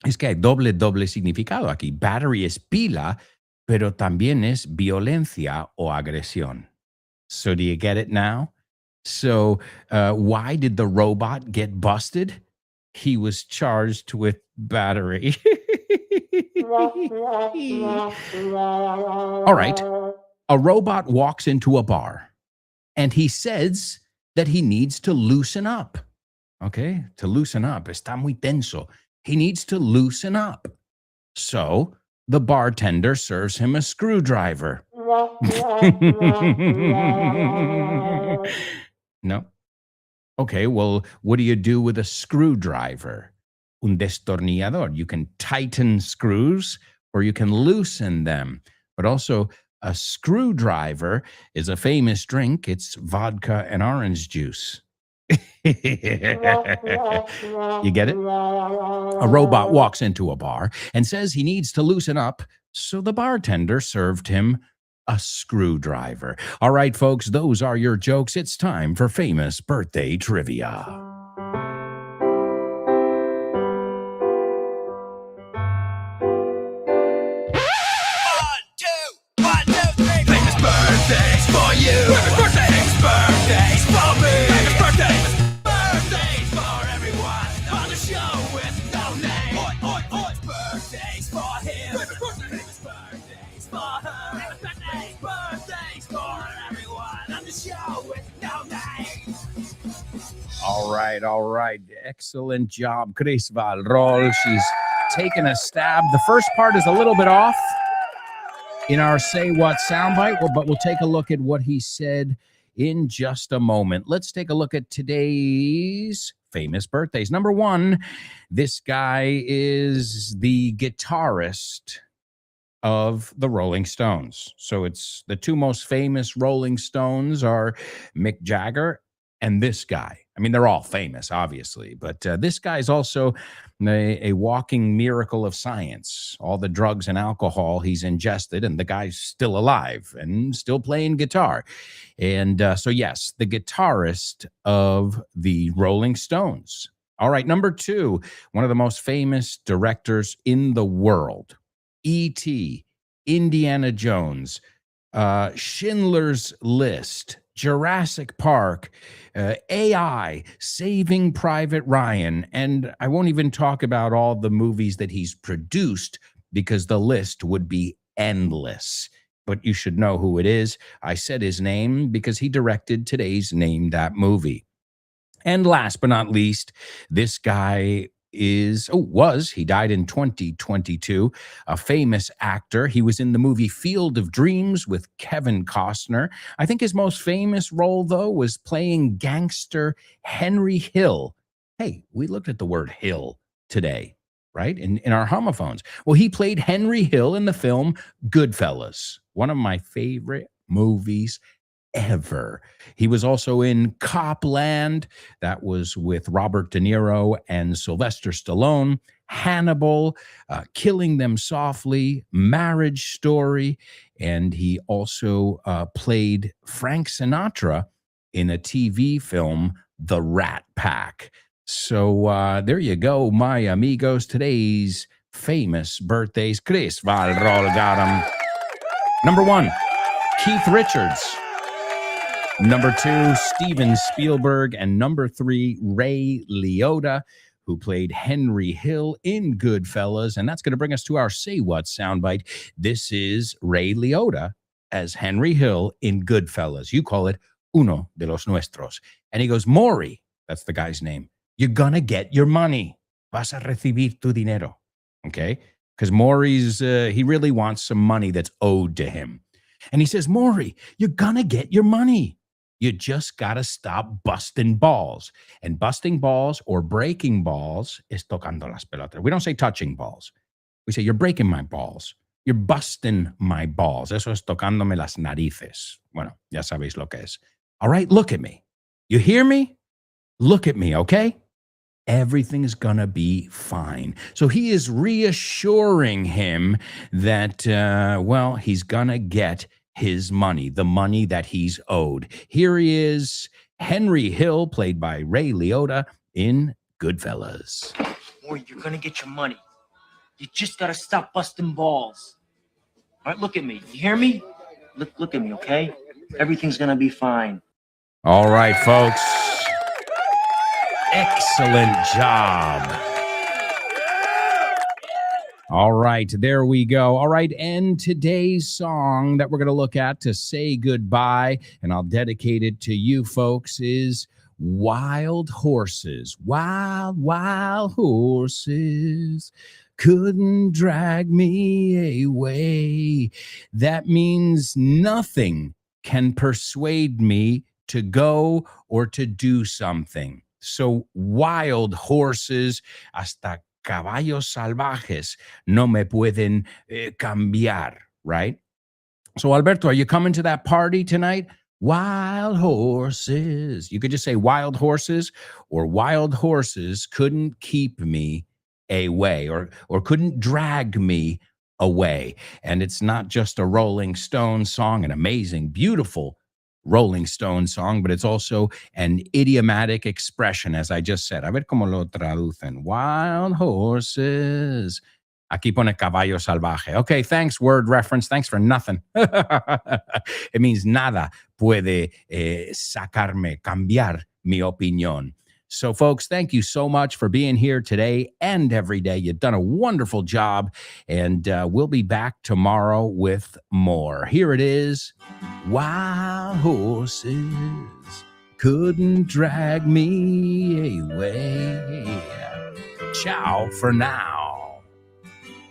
Speaker 1: es que hay doble significado aquí. Battery es pila, pero también es violencia o agresión. So do you get it now? So why did the robot get busted? He was charged with battery. All right. A robot walks into a bar. And he says that he needs to loosen up. Okay, to loosen up. Está muy tenso. He needs to loosen up. So the bartender serves him a screwdriver. No. Okay, well, what do you do with a screwdriver? Un destornillador. You can tighten screws or you can loosen them. But also, a screwdriver is a famous drink. It's vodka and orange juice. You get it? A robot walks into a bar and says he needs to loosen up, so the bartender served him a screwdriver. All right, folks, those are your jokes. It's time for famous birthday trivia.
Speaker 3: Famous birthdays for you. Famous birthdays for me. Famous birthdays for everyone on the show with no name. Birthdays for him. Famous birthdays for her. Birthdays for everyone on the show with no name.
Speaker 1: All right. Excellent job, Chris Valrol. She's taken a stab. The first part is a little bit off in our Say What soundbite, but we'll take a look at what he said in just a moment. Let's take a look at today's famous birthdays. Number one, this guy is the guitarist of the Rolling Stones. So it's the two most famous Rolling Stones are Mick Jagger and this guy. I mean, they're all famous, obviously, but this guy's also a walking miracle of science. All the drugs and alcohol he's ingested, and the guy's still alive and still playing guitar. And so, yes, the guitarist of the Rolling Stones. All right, number two, one of the most famous directors in the world, E.T., Indiana Jones, Schindler's List, Jurassic Park, AI, Saving Private Ryan, and I won't even talk about all the movies that he's produced because the list would be endless. But you should know who it is. I said his name because he directed today's Name That Movie. And last but not least, this guy he died in 2022, a famous actor. He was in the movie Field of Dreams with Kevin Costner. I think his most famous role, though, was playing gangster Henry Hill. Hey, we looked at the word Hill today, right? In our homophones. Well, he played Henry Hill in the film Goodfellas, one of my favorite movies ever. He was also in Copland. That was with Robert De Niro and Sylvester Stallone. Hannibal, Killing Them Softly, Marriage Story, and he also played Frank Sinatra in a TV film, The Rat Pack. So there you go, my amigos. Today's famous birthdays. Chris Valrol got 'em. Number one, Keith Richards. Number two, Steven Spielberg. And number three, Ray Liotta, who played Henry Hill in Goodfellas. And that's going to bring us to our Say What soundbite. This is Ray Liotta as Henry Hill in Goodfellas. You call it Uno de los Nuestros. And he goes, Maury, that's the guy's name, you're going to get your money. Vas a recibir tu dinero. Okay? Because Maury's, he really wants some money that's owed to him. And he says, Maury, you're going to get your money. You just got to stop busting balls. And busting balls or breaking balls is tocando las pelotas. We don't say touching balls. We say, you're breaking my balls. You're busting my balls. Eso es tocándome las narices. Bueno, ya sabéis lo que es. All right, look at me. You hear me? Look at me, okay? Everything's going to be fine. So he is reassuring him that, he's going to get his money, the money that he's owed. Here he is, Henry Hill, played by Ray Liotta in Goodfellas.
Speaker 4: Boy, you're gonna get your money. You just gotta stop busting balls. All right, look at me. You hear me? Look at me, okay? Everything's gonna be fine.
Speaker 1: All right, folks. Excellent job. All right, there we go. All right, and today's song that we're going to look at to say goodbye, and I'll dedicate it to you folks, is Wild Horses. Wild, wild horses couldn't drag me away. That means nothing can persuade me to go or to do something. So wild horses, hasta caballos salvajes, no me pueden cambiar, right? So Alberto, are you coming to that party tonight? Wild horses. You could just say wild horses, or wild horses couldn't keep me away, or couldn't drag me away. And it's not just a Rolling Stones song, an amazing, beautiful Rolling Stones song, but it's also an idiomatic expression, as I just said. A ver cómo lo traducen. Wild horses. Aquí pone caballo salvaje. Okay, thanks, word reference. Thanks for nothing. It means nada puede sacarme, cambiar mi opinión. So, folks, thank you so much for being here today and every day. You've done a wonderful job, and we'll be back tomorrow with more. Here it is. Wild horses couldn't drag me away. Ciao for now.